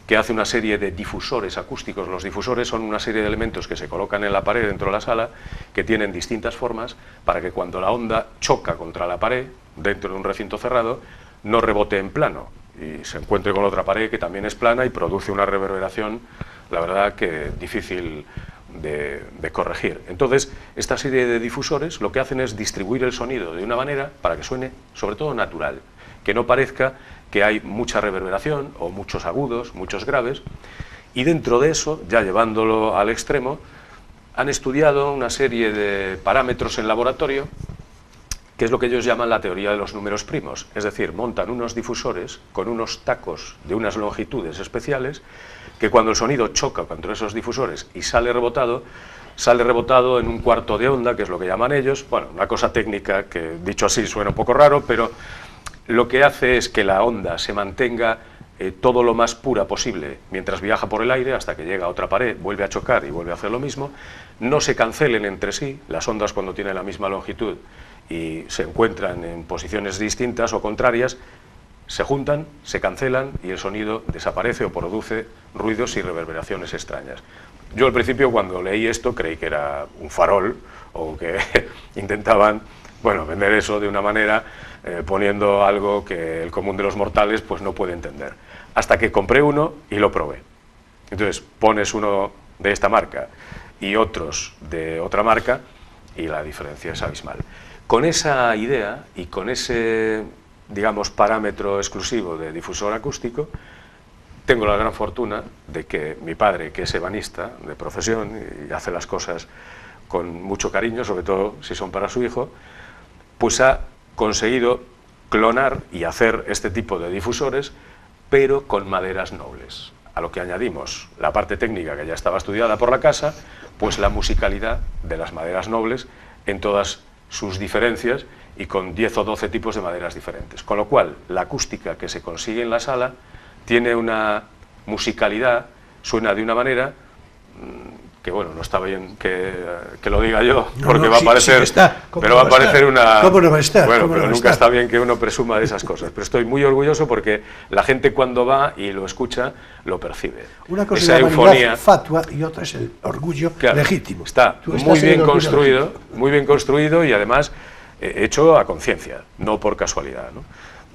que hace una serie de difusores acústicos. Los difusores son una serie de elementos que se colocan en la pared dentro de la sala, que tienen distintas formas para que cuando la onda choca contra la pared, dentro de un recinto cerrado, no rebote en plano y se encuentre con otra pared que también es plana y produce una reverberación, la verdad que difícil de corregir. Entonces, esta serie de difusores lo que hacen es distribuir el sonido de una manera para que suene, sobre todo, natural, que no parezca que hay mucha reverberación o muchos agudos, muchos graves, y dentro de eso, ya llevándolo al extremo, han estudiado una serie de parámetros en laboratorio, que es lo que ellos llaman la teoría de los números primos, es decir, montan unos difusores con unos tacos de unas longitudes especiales, que cuando el sonido choca contra esos difusores y sale rebotado en un cuarto de onda, que es lo que llaman ellos, bueno, una cosa técnica que dicho así suena un poco raro, pero lo que hace es que la onda se mantenga todo lo más pura posible mientras viaja por el aire hasta que llega a otra pared, vuelve a chocar y vuelve a hacer lo mismo, no se cancelen entre sí, las ondas cuando tienen la misma longitud y se encuentran en posiciones distintas o contrarias, se juntan, se cancelan y el sonido desaparece o produce ruidos y reverberaciones extrañas. Yo al principio cuando leí esto creí que era un farol o que intentaban, bueno, vender eso de una manera poniendo algo que el común de los mortales pues no puede entender. Hasta que compré uno y lo probé. Entonces pones uno de esta marca y otros de otra marca y la diferencia es abismal. Con esa idea y con ese, digamos, parámetro exclusivo de difusor acústico, tengo la gran fortuna de que mi padre, que es ebanista de profesión y hace las cosas con mucho cariño, sobre todo si son para su hijo, pues ha conseguido clonar y hacer este tipo de difusores, pero con maderas nobles. A lo que añadimos la parte técnica que ya estaba estudiada por la casa, pues la musicalidad de las maderas nobles en todas sus diferencias y con 10 o 12 tipos de maderas diferentes. Con lo cual, la acústica que se consigue en la sala tiene una musicalidad, suena de una manera que, bueno, no está bien que lo diga yo, porque va a parecer, pero va a parecer una... ¿Cómo no va a estar? Bueno, pero nunca está bien que uno presuma de esas cosas. Pero estoy muy orgulloso porque la gente cuando va y lo escucha, lo percibe. Una cosa es la eufonía fatua y otra es el orgullo legítimo. Está muy bien construido y además hecho a conciencia, no por casualidad, ¿no?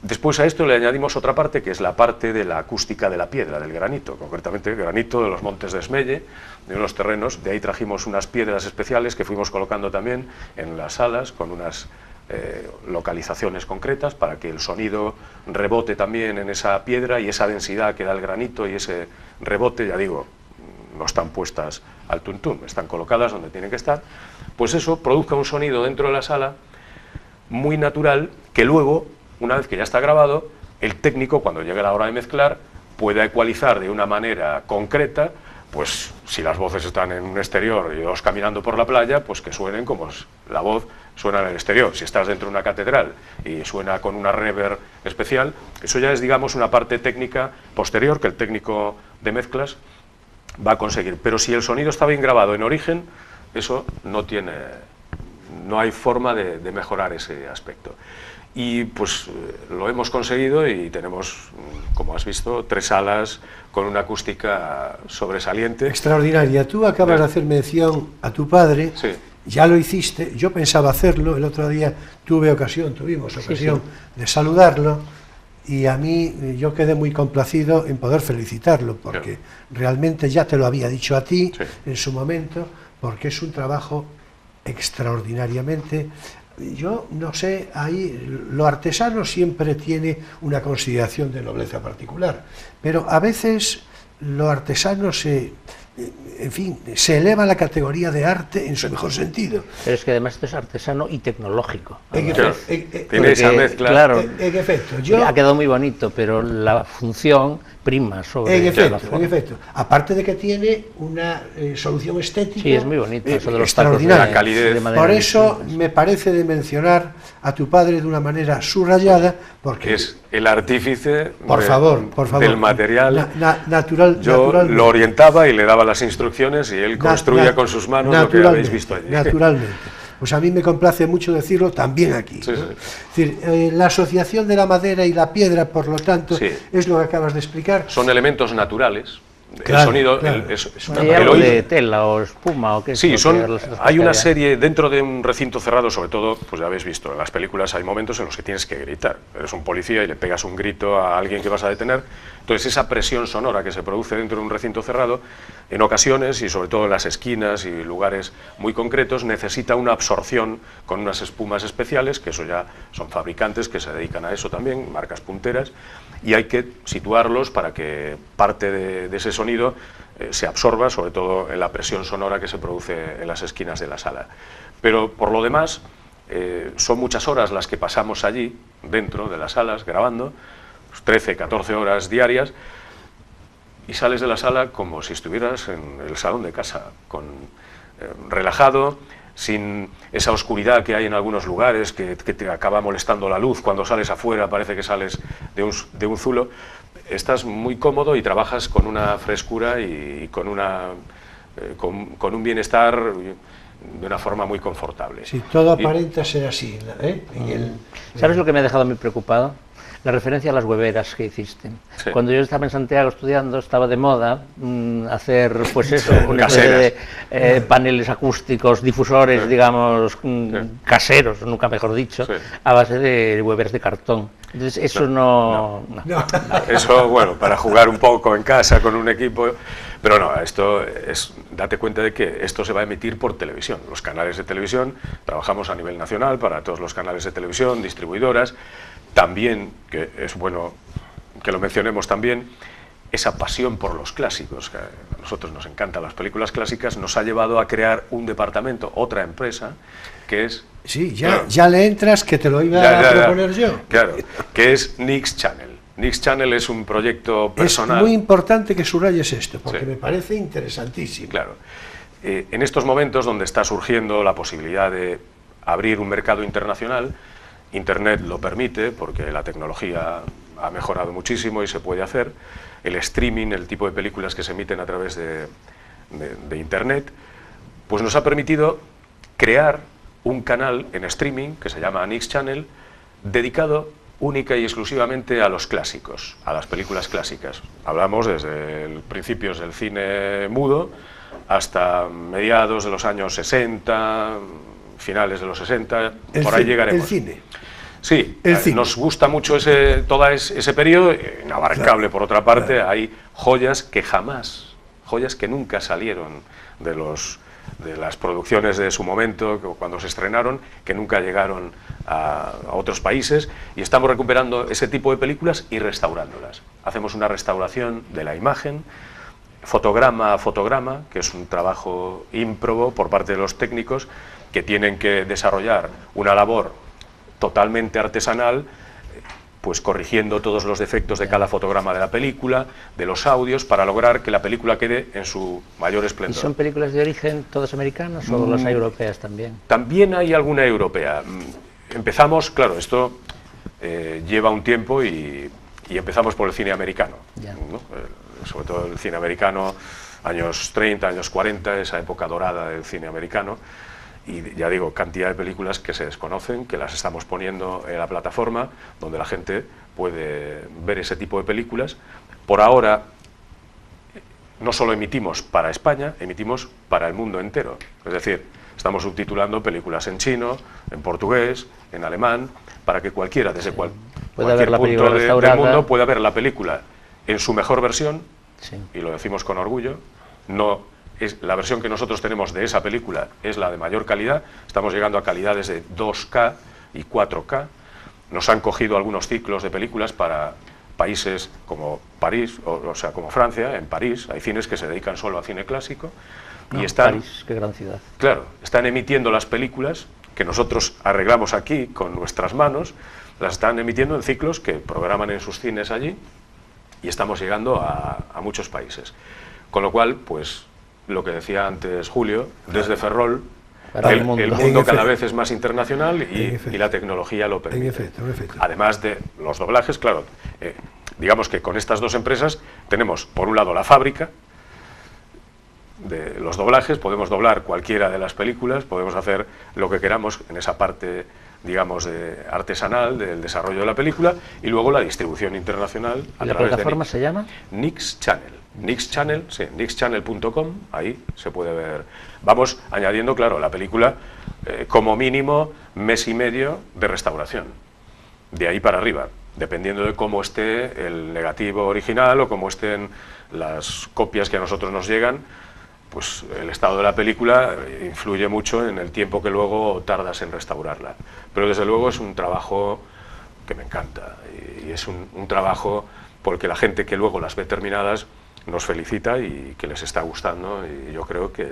Después a esto le añadimos otra parte, que es la parte de la acústica de la piedra, del granito, concretamente el granito de los montes de Esmelle, de unos terrenos. De ahí trajimos unas piedras especiales que fuimos colocando también en las salas, con unas localizaciones concretas, para que el sonido rebote también en esa piedra y esa densidad que da el granito y ese rebote, ya digo, no están puestas al tuntum, están colocadas donde tienen que estar, pues eso produzca un sonido dentro de la sala muy natural, que luego, una vez que ya está grabado, el técnico, cuando llegue la hora de mezclar, pueda ecualizar de una manera concreta, pues si las voces están en un exterior y dos caminando por la playa, pues que suenen como la voz suena en el exterior. Si estás dentro de una catedral y suena con una reverb especial, eso ya es, digamos, una parte técnica posterior que el técnico de mezclas va a conseguir. Pero si el sonido está bien grabado en origen, eso no hay forma de mejorar ese aspecto. Y pues lo hemos conseguido y tenemos, como has visto, 3 salas con una acústica sobresaliente. Extraordinaria. Tú acabas de hacer mención a tu padre, sí. Ya lo hiciste, yo pensaba hacerlo, el otro día tuvimos ocasión de saludarlo y a mí yo quedé muy complacido en poder felicitarlo porque realmente ya te lo había dicho a ti en su momento, porque es un trabajo extraordinariamente... Yo no sé, ahí lo artesano siempre tiene una consideración de nobleza particular, pero a veces lo artesano se eleva a la categoría de arte en su mejor sentido. Pero es que además esto es artesano y tecnológico. Tiene esa mezcla. Claro, en efecto. Ha quedado muy bonito, pero la función prima sobre la forma. En efecto. Aparte de que tiene una solución estética. Sí, es muy bonito. Eso de los extraordinaria. La calidez. Por eso me parece de mencionar a tu padre de una manera subrayada, porque es el artífice por favor, del material. Naturalmente. Lo orientaba y le daba las instrucciones y él construía con sus manos lo que habéis visto allí. Naturalmente. Pues a mí me complace mucho decirlo también aquí. Sí, ¿no? sí. Es decir, la asociación de la madera y la piedra, por lo tanto, es lo que acabas de explicar. Son elementos naturales. Claro, el sonido claro. ¿Hay algo de tela o espuma o qué? Sí, hay una serie dentro de un recinto cerrado, sobre todo, pues ya habéis visto, en las películas hay momentos en los que tienes que gritar. Eres un policía y le pegas un grito a alguien que vas a detener. Entonces esa presión sonora que se produce dentro de un recinto cerrado, en ocasiones, y sobre todo en las esquinas y lugares muy concretos, necesita una absorción con unas espumas especiales, que eso ya son fabricantes que se dedican a eso también, marcas punteras, y hay que situarlos para que parte de ese sonido se absorba, sobre todo en la presión sonora que se produce en las esquinas de la sala. Pero por lo demás, son muchas horas las que pasamos allí, dentro de las salas, grabando, 13, 14 horas diarias, y sales de la sala como si estuvieras en el salón de casa, relajado, sin esa oscuridad que hay en algunos lugares, que te acaba molestando la luz, cuando sales afuera parece que sales de un zulo. estás muy cómodo y trabajas con una frescura y con un bienestar de una forma muy confortable. Sí, todo aparenta ser así, ¿eh? ¿Sabes lo que me ha dejado muy preocupado? La referencia a las hueveras que hiciste. Sí. Cuando yo estaba en Santiago estudiando, estaba de moda hacer, pues eso, una serie de paneles acústicos, difusores, digamos, caseros, nunca mejor dicho, a base de hueveras de cartón. Entonces, eso no. Eso, bueno, para jugar un poco en casa con un equipo, pero no, esto es, date cuenta de que esto se va a emitir por televisión. Los canales de televisión, trabajamos a nivel nacional para todos los canales de televisión, distribuidoras. También, que es bueno que lo mencionemos también, esa pasión por los clásicos, que a nosotros nos encantan las películas clásicas, nos ha llevado a crear un departamento, otra empresa, que es... Sí, ya le entras, que te lo iba a proponer yo. Claro, que es Nix Channel. Nix Channel es un proyecto personal... Es muy importante que subrayes esto, porque me parece interesantísimo. Claro. En estos momentos donde está surgiendo la posibilidad de abrir un mercado internacional, Internet lo permite porque la tecnología ha mejorado muchísimo y se puede hacer. El streaming, el tipo de películas que se emiten a través de Internet, pues nos ha permitido crear un canal en streaming que se llama Nix Channel, dedicado única y exclusivamente a los clásicos, a las películas clásicas. Hablamos desde principios del cine mudo hasta mediados de los años 60, finales de los 60, por ahí llegaremos. El cine. Sí, nos gusta mucho todo ese periodo, inabarcable por otra parte. Hay joyas que nunca salieron de las producciones de su momento, cuando se estrenaron, que nunca llegaron a otros países, y estamos recuperando ese tipo de películas y restaurándolas. Hacemos una restauración de la imagen, fotograma a fotograma, que es un trabajo ímprobo por parte de los técnicos, que tienen que desarrollar una labor totalmente artesanal, pues corrigiendo todos los defectos de cada fotograma de la película, de los audios, para lograr que la película quede en su mayor esplendor. ¿Y son películas de origen todas americanas o las hay europeas también? También hay alguna europea. Empezamos, claro, esto lleva un tiempo y empezamos por el cine americano, ¿no? Sobre todo el cine americano, años 30, años 40, esa época dorada del cine americano. Y ya digo, cantidad de películas que se desconocen, que las estamos poniendo en la plataforma, donde la gente puede ver ese tipo de películas. Por ahora, no solo emitimos para España, emitimos para el mundo entero. Es decir, estamos subtitulando películas en chino, en portugués, en alemán, para que cualquiera, desde cualquier punto del mundo, pueda ver la película en su mejor versión, y lo decimos con orgullo. La versión que nosotros tenemos de esa película es la de mayor calidad. Estamos llegando a calidades de 2K y 4K. Nos han cogido algunos ciclos de películas para países como París, o sea, como Francia. En París hay cines que se dedican solo a cine clásico. Y están, París, qué gran ciudad. Claro, están emitiendo las películas que nosotros arreglamos aquí con nuestras manos, las están emitiendo en ciclos que programan en sus cines allí, y estamos llegando a muchos países. Con lo cual, pues, lo que decía antes Julio, desde Ferrol, el mundo cada vez es más internacional y la tecnología lo permite. En efecto. Además de los doblajes, claro, digamos que con estas dos empresas tenemos, por un lado, la fábrica de los doblajes, podemos doblar cualquiera de las películas, podemos hacer lo que queramos en esa parte, digamos, artesanal del desarrollo de la película, y luego la distribución internacional. ¿Y la plataforma se llama? Nix Channel. Nix Channel, sí, nixchannel.com, ahí se puede ver. Vamos añadiendo, claro, la película como mínimo mes y medio de restauración, de ahí para arriba, dependiendo de cómo esté el negativo original o cómo estén las copias que a nosotros nos llegan. Pues el estado de la película influye mucho en el tiempo que luego tardas en restaurarla. Pero desde luego es un trabajo que me encanta, y es un trabajo porque la gente que luego las ve terminadas nos felicita y que les está gustando. Y yo creo que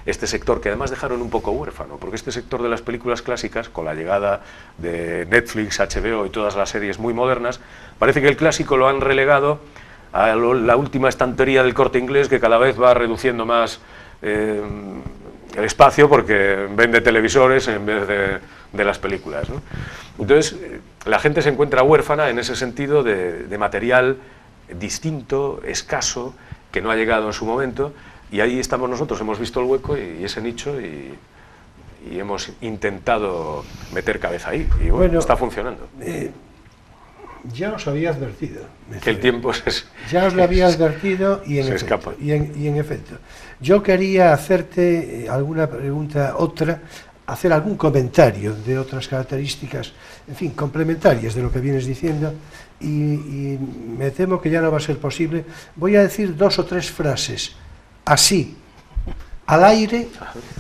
este sector, que además dejaron un poco huérfano, porque este sector de las películas clásicas, con la llegada de Netflix, HBO y todas las series muy modernas, parece que el clásico lo han relegado a la última estantería del Corte Inglés, que cada vez va reduciendo más el espacio porque vende televisores en vez de las películas, ¿no? Entonces, la gente se encuentra huérfana en ese sentido de material distinto, escaso, que no ha llegado en su momento, y ahí estamos nosotros, hemos visto el hueco y ese nicho y hemos intentado meter cabeza ahí, y bueno, está funcionando. Ya os había advertido. Que el tiempo ya os lo había advertido y en efecto, en efecto. Yo quería hacerte alguna pregunta, hacer algún comentario de otras características, en fin, complementarias de lo que vienes diciendo, y me temo que ya no va a ser posible. Voy a decir 2 o 3 frases, así, al aire,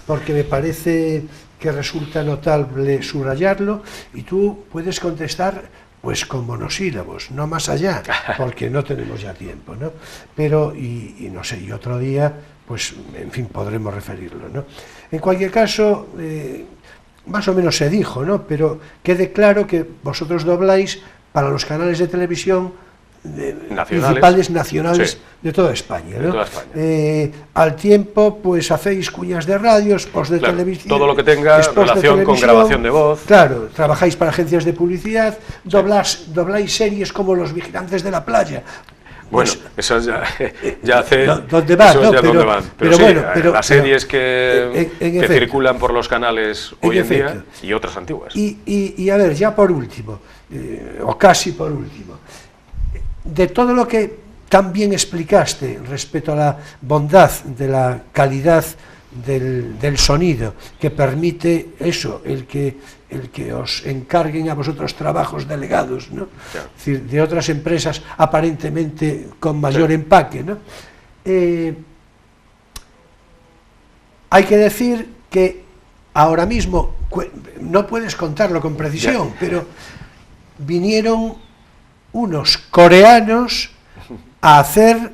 porque me parece que resulta notable subrayarlo, y tú puedes contestar pues con monosílabos, no más allá, porque no tenemos ya tiempo, ¿no? Pero, y no sé, y otro día, pues, en fin, podremos referirlo, ¿no? En cualquier caso, más o menos se dijo, ¿no? Pero quede claro que vosotros dobláis para los canales de televisión principales nacionales, sí, de toda España, ¿no? De toda España. Al tiempo, pues hacéis cuñas de radios, post de televisión, todo lo que tenga relación con grabación de voz. Claro, trabajáis para agencias de publicidad, dobláis series como Los Vigilantes de la Playa. Bueno, pues, eso ya hace... ¿Dónde van? Eso no, ya pero, van. Pero sí, bueno, las series que circulan por los canales hoy en día y otras antiguas. Y a ver, ya por último, o casi por último, de todo lo que tan bien explicaste respecto a la bondad de la calidad del sonido que permite eso, el que os encarguen a vosotros trabajos delegados, ¿no? Claro. Es decir, de otras empresas aparentemente con mayor empaque, ¿no? Hay que decir que ahora mismo, no puedes contarlo con precisión, pero vinieron unos coreanos a hacer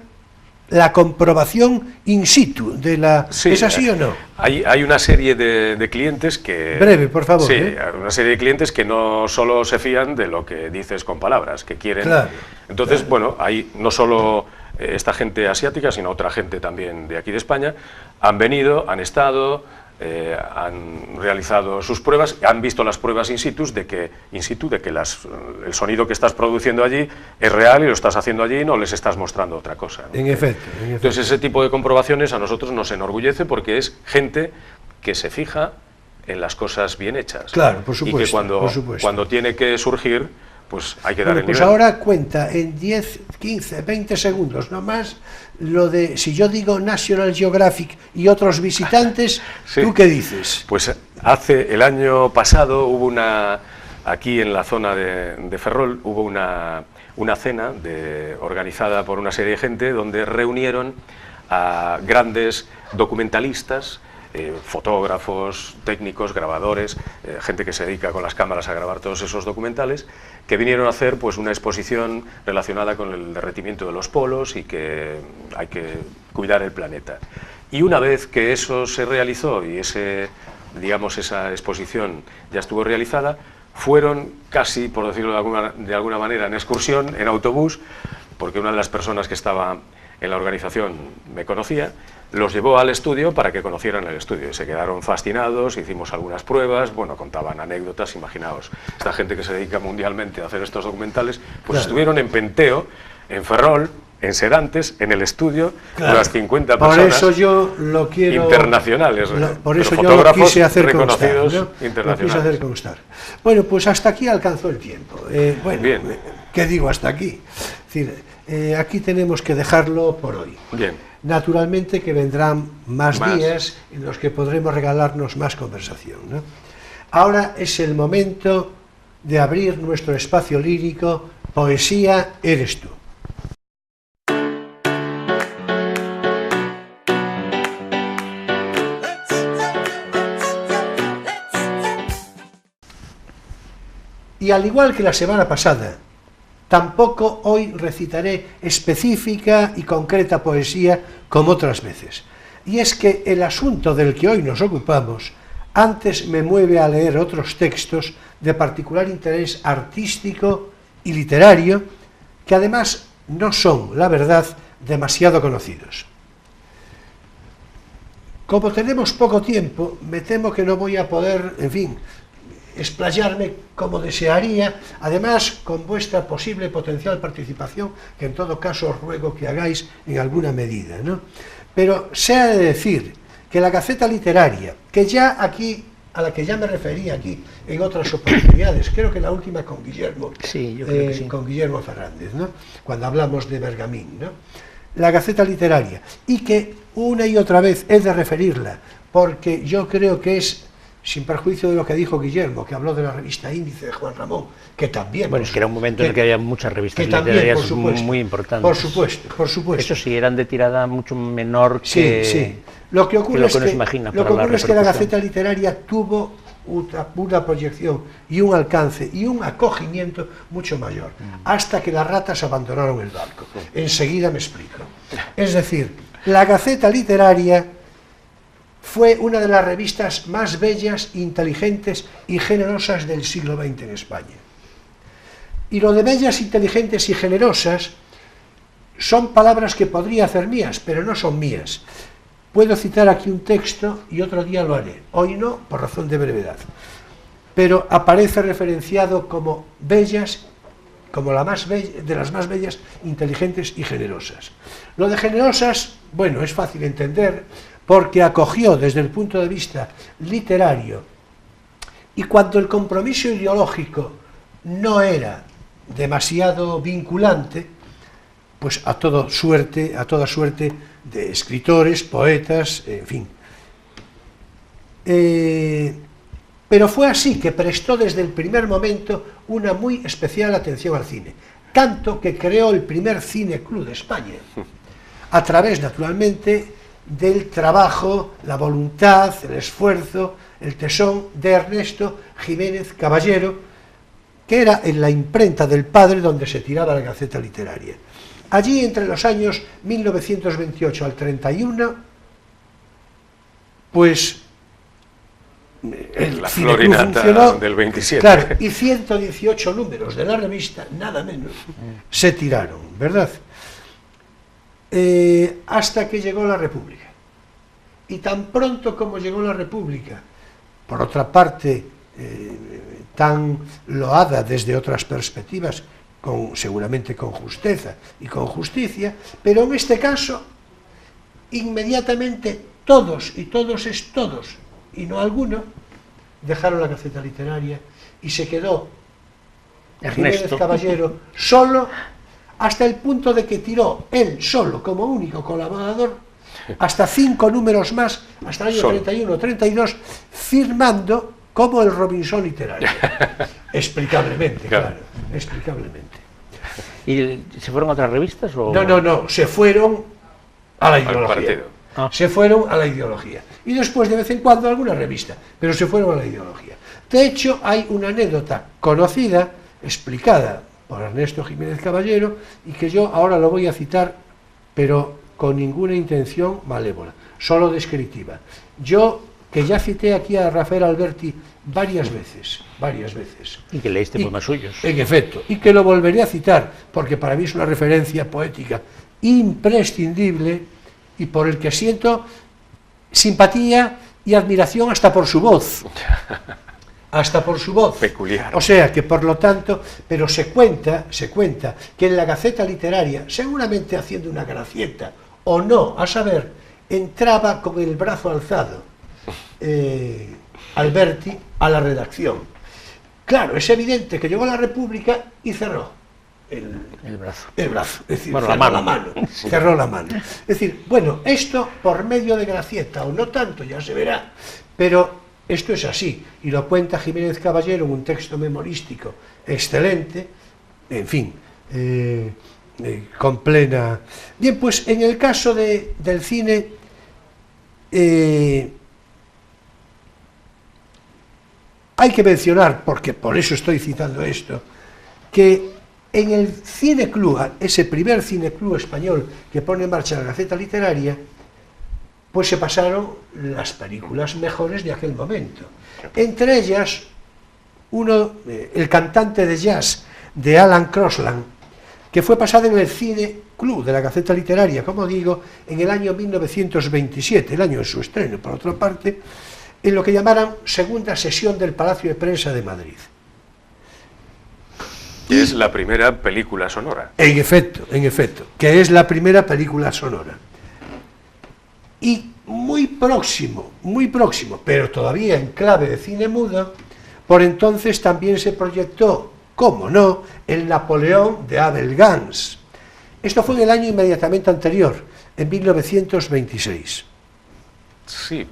la comprobación in situ de la... Sí, ¿es así o no? Hay una serie de clientes que... Breve, por favor. Sí, una serie de clientes que no solo se fían de lo que dices con palabras, que quieren... Claro, entonces, claro. Bueno, hay no solo esta gente asiática, sino otra gente también de aquí de España, han venido, han estado... han realizado sus pruebas, han visto las pruebas in situ de que el sonido que estás produciendo allí es real y lo estás haciendo allí y no les estás mostrando otra cosa, ¿no? En efecto. Entonces ese tipo de comprobaciones a nosotros nos enorgullece porque es gente que se fija en las cosas bien hechas. Claro, por supuesto. Y que cuando tiene que surgir, pues hay que dar el pues nivel. Ahora cuenta en 10, 15, 20 segundos, no más, lo de, si yo digo National Geographic y otros visitantes, sí. ¿Tú qué dices? Pues el año pasado hubo aquí en la zona de Ferrol, hubo una cena organizada por una serie de gente donde reunieron a grandes documentalistas, fotógrafos, técnicos, grabadores, gente que se dedica con las cámaras a grabar todos esos documentales, que vinieron a hacer pues una exposición relacionada con el derretimiento de los polos y que hay que cuidar el planeta. Y una vez que eso se realizó y esa exposición ya estuvo realizada, fueron casi, por decirlo de alguna manera, en excursión, en autobús, porque una de las personas que estaba en la organización me conocía, los llevó al estudio para que conocieran el estudio y se quedaron fascinados, hicimos algunas pruebas, bueno, contaban anécdotas, imaginaos, esta gente que se dedica mundialmente a hacer estos documentales, pues claro. Estuvieron en Penteo, en Ferrol, en Serantes, en el estudio, claro. Unas 50 personas. Por eso yo lo quiero... Internacionales, por eso yo lo quise hacer reconocidos, constar, ¿no? internacionales. Lo quise hacer constar. Bueno, pues hasta aquí alcanzó el tiempo. Bueno, bien. ¿Qué digo hasta aquí? Es decir, aquí tenemos que dejarlo por hoy. Bien. Naturalmente que vendrán más días en los que podremos regalarnos más conversación, ¿no? Ahora es el momento de abrir nuestro espacio lírico, Poesía eres tú. Y al igual que la semana pasada, tampoco hoy recitaré específica y concreta poesía como otras veces. Y es que el asunto del que hoy nos ocupamos antes me mueve a leer otros textos de particular interés artístico y literario que además no son, la verdad, demasiado conocidos. Como tenemos poco tiempo, me temo que no voy a poder, en fin, explayarme como desearía, además con vuestra posible potencial participación, que en todo caso os ruego que hagáis en alguna medida, ¿no? Pero se ha de decir que la Gaceta Literaria, que ya aquí, a la que ya me referí aquí en otras oportunidades, creo que la última con Guillermo, sí, yo creo que sí. Con Guillermo Fernández, ¿no? Cuando hablamos de Bergamín, ¿no? La Gaceta Literaria, y que una y otra vez he de referirla, porque yo creo que es, sin perjuicio de lo que dijo Guillermo, que habló de la revista Índice de Juan Ramón, que también... Bueno, es que era un momento en el que había muchas revistas literarias muy importantes. Por supuesto, por supuesto. Eso sí, eran de tirada mucho menor que... Sí. Lo que ocurre es que la Gaceta Literaria tuvo una proyección y un alcance y un acogimiento mucho mayor, hasta que las ratas abandonaron el barco. Enseguida me explico. Es decir, la Gaceta Literaria fue una de las revistas más bellas, inteligentes y generosas del siglo XX en España. Y lo de bellas, inteligentes y generosas son palabras que podría hacer mías, pero no son mías. Puedo citar aquí un texto y otro día lo haré. Hoy no, por razón de brevedad. Pero aparece referenciado como bellas, como de las más bellas, inteligentes y generosas. Lo de generosas, bueno, es fácil entender, porque acogió desde el punto de vista literario, y cuando el compromiso ideológico no era demasiado vinculante, pues a toda suerte de escritores, poetas, en fin. Pero fue así que prestó desde el primer momento una muy especial atención al cine, tanto que creó el primer Cine Club de España, a través, naturalmente, del trabajo, la voluntad, el esfuerzo, el tesón de Ernesto Jiménez Caballero, que era en la imprenta del padre donde se tiraba la Gaceta Literaria. Allí, entre los años 1928 al 31, pues el la Cine Club florinata funcionó, del 27. claro, y 118 números de la revista, nada menos, se tiraron, ¿verdad? Hasta que llegó la República. Y tan pronto como llegó la República, por otra parte, tan loada desde otras perspectivas, seguramente con justeza y con justicia, pero en este caso, inmediatamente todos, y no alguno, dejaron la Gaceta Literaria y se quedó Jiménez Caballero solo, hasta el punto de que tiró él solo, como único colaborador, hasta 5 números más, hasta el año 31 o 32, firmando como el Robinson literario. Explicablemente, claro, explicablemente. ¿Y se fueron a otras revistas? ¿O? No, se fueron a la ideología. Se fueron a la ideología. Y después, de vez en cuando, alguna revista, pero se fueron a la ideología. De hecho, hay una anécdota conocida, explicada por Ernesto Jiménez Caballero, y que yo ahora lo voy a citar, pero con ninguna intención malévola, solo descriptiva. Yo, que ya cité aquí a Rafael Alberti varias veces. Y que leíste poemas suyos. En efecto, y que lo volveré a citar, porque para mí es una referencia poética imprescindible y por el que siento simpatía y admiración hasta por su voz. Peculiar. O sea que, por lo tanto, pero se cuenta que en la Gaceta Literaria, seguramente haciendo una gracieta, o no, a saber, entraba con el brazo alzado Alberti a la redacción. Claro, es evidente que llegó a la República y cerró el brazo, es decir, bueno, cerró la mano. Cerró la mano. Es decir, bueno, esto por medio de gracieta, o no tanto, ya se verá, pero esto es así, y lo cuenta Jiménez Caballero en un texto memorístico excelente, en fin, con plena... Bien, pues en el caso del cine, hay que mencionar, porque por eso estoy citando esto, que en el Cine Club, ese primer Cine Club español que pone en marcha la Gaceta Literaria, pues se pasaron las películas mejores de aquel momento. Entre ellas, el cantante de jazz de Alan Crosland, que fue pasado en el Cine Club de la Gaceta Literaria, como digo, en el año 1927, el año de su estreno, por otra parte, en lo que llamaran segunda sesión del Palacio de Prensa de Madrid. Que es la primera película sonora. En efecto, que es la primera película sonora. Y muy próximo, pero todavía en clave de cine mudo, por entonces también se proyectó, cómo no, el Napoleón de Abel Gance. Esto fue en el año inmediatamente anterior, en 1926. Sí,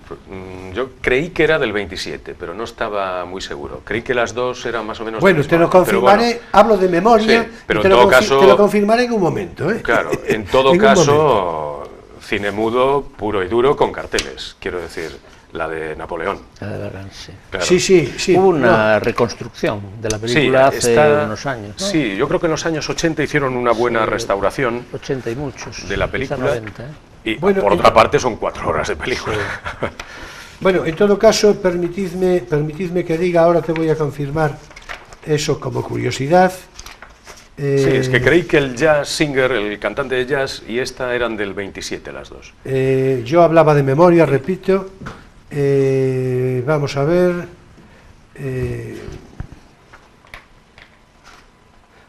yo creí que era del 27, pero no estaba muy seguro. Creí que las dos eran más o menos... Bueno, te lo confirmaré, bueno, hablo de memoria, sí, pero y te lo confirmaré en un momento. Claro, en todo caso, cine mudo puro y duro con carteles, quiero decir, la de Napoleón. Sí. Claro. Sí. Hubo una reconstrucción de la película hace unos años, ¿no? Sí, yo creo que en los años 80 hicieron una buena restauración 80 y muchos, de la película. 90, Y bueno, por otra parte son 4 horas de película. Sí. Bueno, en todo caso, permitidme que diga, ahora te voy a confirmar eso como curiosidad. Sí, es que creí que el jazz singer, el cantante de jazz, y esta eran del 27 las dos. Yo hablaba de memoria, repito. Vamos a ver.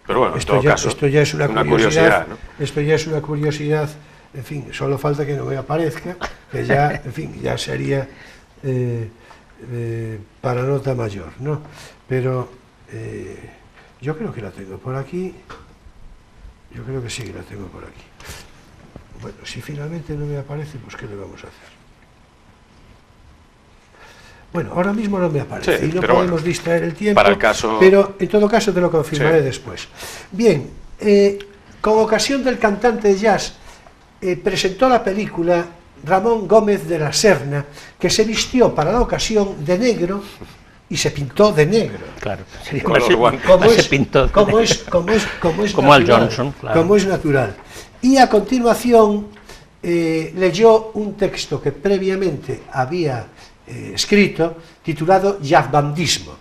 Pero bueno, en todo caso, esto ya es una curiosidad, ¿no? Esto ya es una curiosidad, en fin, solo falta que no me aparezca, que ya, en fin, ya sería para nota mayor, ¿no? Pero yo creo que la tengo por aquí, yo creo que sí que la tengo por aquí. Bueno, si finalmente no me aparece, pues ¿qué le vamos a hacer? Bueno, ahora mismo no me aparece, sí, y no podemos distraer el tiempo, para el caso... pero en todo caso te lo confirmaré después. Bien, con ocasión del cantante de jazz, presentó la película Ramón Gómez de la Serna, que se vistió para la ocasión de negro y se pintó de negro. Claro, como Al Johnson, claro. Como es natural. Y a continuación leyó un texto que previamente había escrito, titulado Jazzbandismo.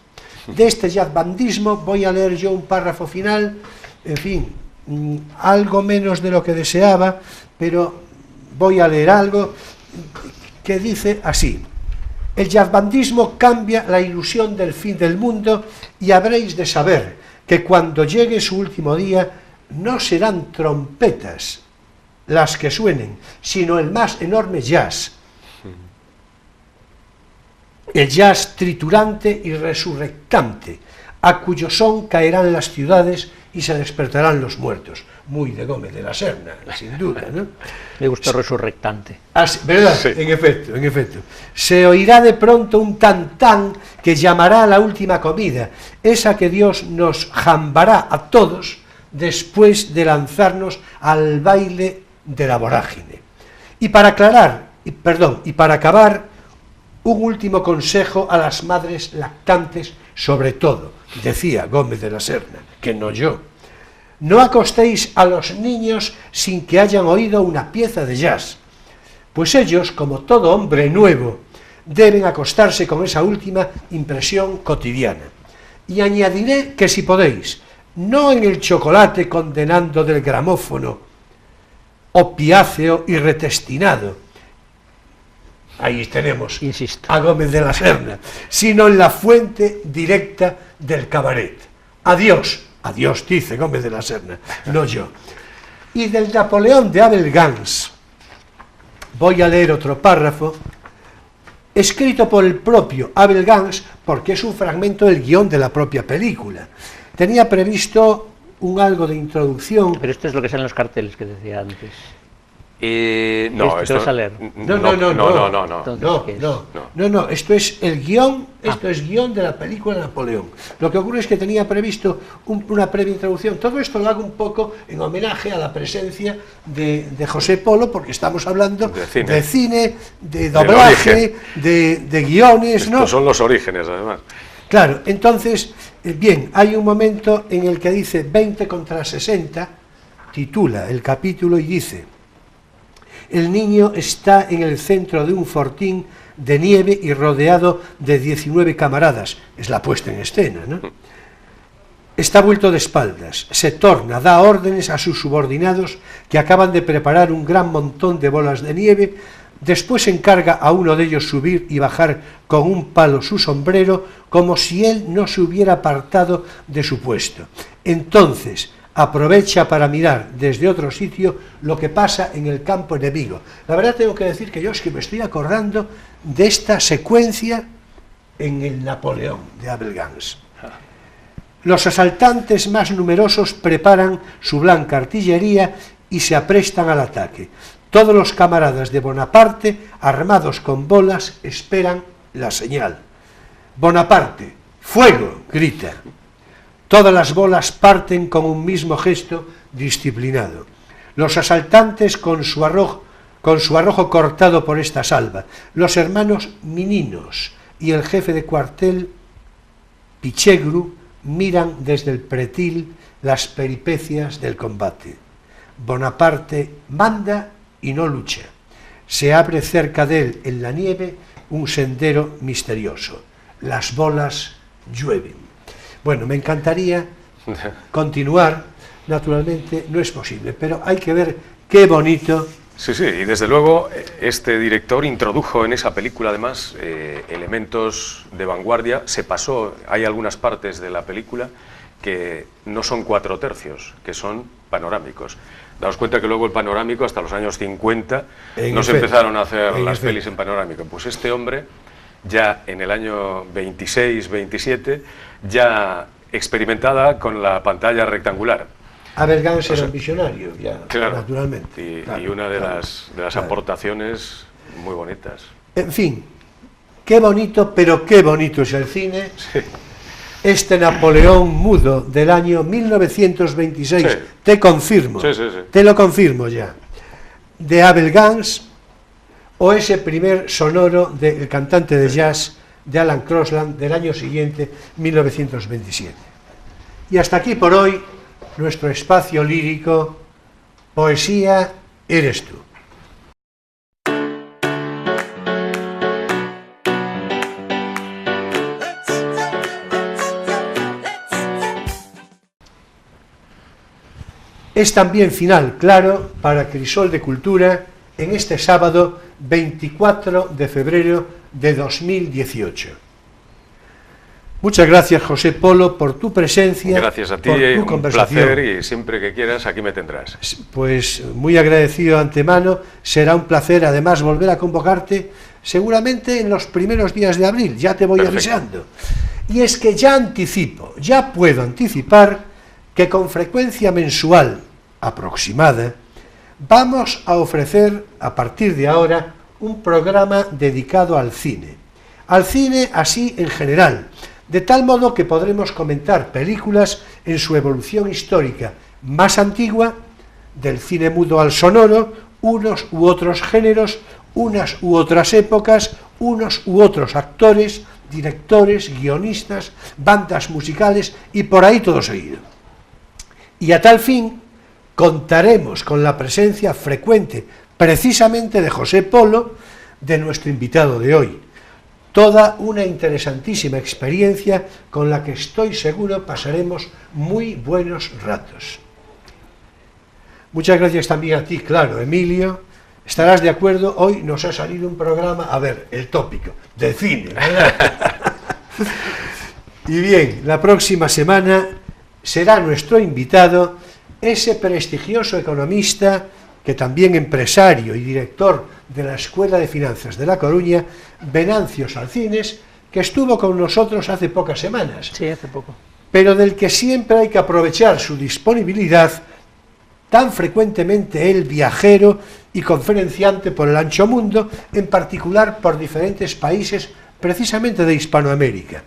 De este jazzbandismo voy a leer yo un párrafo final, en fin, algo menos de lo que deseaba, pero voy a leer algo que dice así: el jazzbandismo cambia la ilusión del fin del mundo, y habréis de saber que cuando llegue su último día no serán trompetas las que suenen, sino el más enorme jazz. El jazz triturante y resurrectante, a cuyo son caerán las ciudades y se despertarán los muertos. Muy de Gómez de la Serna, sin duda, ¿no? Me gustó resurrectante. ¿Verdad? Sí. En efecto. Se oirá de pronto un tan-tan que llamará a la última comida, esa que Dios nos jambará a todos después de lanzarnos al baile de la vorágine. Y para acabar, un último consejo a las madres lactantes, sobre todo, decía Gómez de la Serna, que no yo. No acostéis a los niños sin que hayan oído una pieza de jazz, pues ellos, como todo hombre nuevo, deben acostarse con esa última impresión cotidiana. Y añadiré que si podéis, no en el chocolate condenando del gramófono, opiáceo y retestinado, ahí tenemos a Gómez de la Serna, sino en la fuente directa del cabaret. Adiós, dice Gómez de la Serna, no yo. Y del Napoleón de Abel Gance voy a leer otro párrafo, escrito por el propio Abel Gance, porque es un fragmento del guión de la propia película. Tenía previsto algo de introducción. Pero esto es lo que sale en los carteles que decía antes. No, esto vas a leer. No, esto es el guión, es guión de la película Napoleón. Lo que ocurre es que tenía previsto una previa introducción. Todo esto lo hago un poco en homenaje a la presencia de José Polo, porque estamos hablando de cine, de doblaje, de guiones. Estos son los orígenes, además. Claro, entonces, bien, hay un momento en el que dice 20 contra 60, titula el capítulo y dice: el niño está en el centro de un fortín de nieve y rodeado de 19 camaradas. Es la puesta en escena, ¿no? Está vuelto de espaldas, se torna, da órdenes a sus subordinados que acaban de preparar un gran montón de bolas de nieve, Después encarga a uno de ellos subir y bajar con un palo su sombrero, como si él no se hubiera apartado de su puesto. Entonces aprovecha para mirar desde otro sitio lo que pasa en el campo enemigo. La verdad tengo que decir que yo es que me estoy acordando de esta secuencia en el Napoleón de Abel Gance. Los asaltantes más numerosos preparan su blanca artillería y se aprestan al ataque. Todos los camaradas de Bonaparte, armados con bolas, esperan la señal. Bonaparte, ¡fuego!, grita. Todas las bolas parten con un mismo gesto disciplinado. Los asaltantes con su arrojo cortado por esta salva. Los hermanos Mininos y el jefe de cuartel, Pichegru, miran desde el pretil las peripecias del combate. Bonaparte manda y no lucha. Se abre cerca de él en la nieve un sendero misterioso. Las bolas llueven. Bueno, me encantaría continuar, naturalmente no es posible, pero hay que ver qué bonito. Sí, sí, y desde luego este director introdujo en esa película además elementos de vanguardia, se pasó, hay algunas partes de la película que no son 4/3, que son panorámicos. Daos cuenta que luego el panorámico, hasta los años 50, no se empezaron a hacer las pelis en panorámico. Pues este hombre, ya en el año 26, 27, ya experimentada con la pantalla rectangular. Abel Gance era un visionario, ya, claro, naturalmente. Y una de las aportaciones muy bonitas. En fin, qué bonito, pero qué bonito es el cine. Sí. Este Napoleón mudo del año 1926, sí. Te confirmo, sí. Te lo confirmo ya, de Abel Gance, o ese primer sonoro del cantante de jazz de Alan Crosland del año siguiente, 1927. Y hasta aquí por hoy nuestro espacio lírico, Poesía eres tú. Es también final, claro, para Crisol de Cultura en este sábado 24 de febrero de 2018. Muchas gracias, José Polo, por tu presencia. Gracias a ti, por tu un conversación. placer, y siempre que quieras aquí me tendrás. Pues muy agradecido de antemano, será un placer además volver a convocarte seguramente en los primeros días de abril, ya te voy avisando. Y es que ya puedo anticipar que con frecuencia mensual aproximada vamos a ofrecer a partir de ahora un programa dedicado al cine así en general, de tal modo que podremos comentar películas en su evolución histórica más antigua, del cine mudo al sonoro, unos u otros géneros, unas u otras épocas, unos u otros actores, directores, guionistas, bandas musicales y por ahí todo seguido. Y a tal fin contaremos con la presencia frecuente precisamente de José Polo, de nuestro invitado de hoy. Toda una interesantísima experiencia con la que estoy seguro pasaremos muy buenos ratos. Muchas gracias también a ti, claro, Emilio. Estarás de acuerdo, hoy nos ha salido un programa, a ver, el tópico, de cine, ¿verdad? Y bien, la próxima semana será nuestro invitado ese prestigioso economista, que también empresario y director de la Escuela de Finanzas de La Coruña, Venancio Salcines, que estuvo con nosotros hace pocas semanas. Sí, hace poco. Pero del que siempre hay que aprovechar su disponibilidad, tan frecuentemente él viajero y conferenciante por el ancho mundo, en particular por diferentes países, precisamente de Hispanoamérica.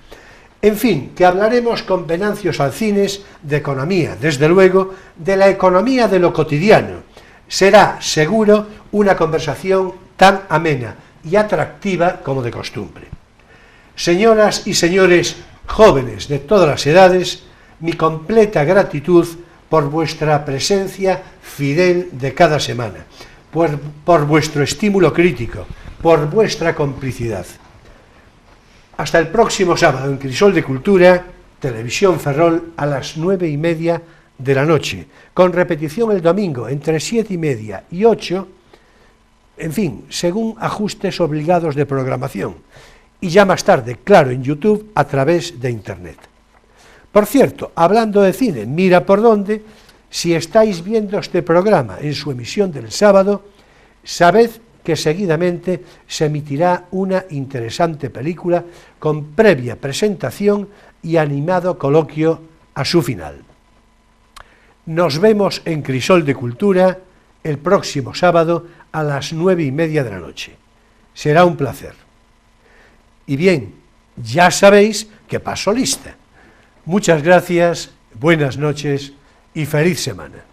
En fin, que hablaremos con Venancio Salcines de economía, desde luego, de la economía de lo cotidiano. Será, seguro, una conversación tan amena y atractiva como de costumbre. Señoras y señores jóvenes de todas las edades, mi completa gratitud por vuestra presencia fidel de cada semana, por vuestro estímulo crítico, por vuestra complicidad. Hasta el próximo sábado en Crisol de Cultura, Televisión Ferrol, a las 9:30 de la noche, con repetición el domingo entre 7:30 y 8, en fin, según ajustes obligados de programación, y ya más tarde, claro, en YouTube a través de Internet. Por cierto, hablando de cine, mira por dónde, si estáis viendo este programa en su emisión del sábado, sabed que seguidamente se emitirá una interesante película con previa presentación y animado coloquio a su final. Nos vemos en Crisol de Cultura el próximo sábado a las 9:30 de la noche. Será un placer. Y bien, ya sabéis que paso lista. Muchas gracias, buenas noches y feliz semana.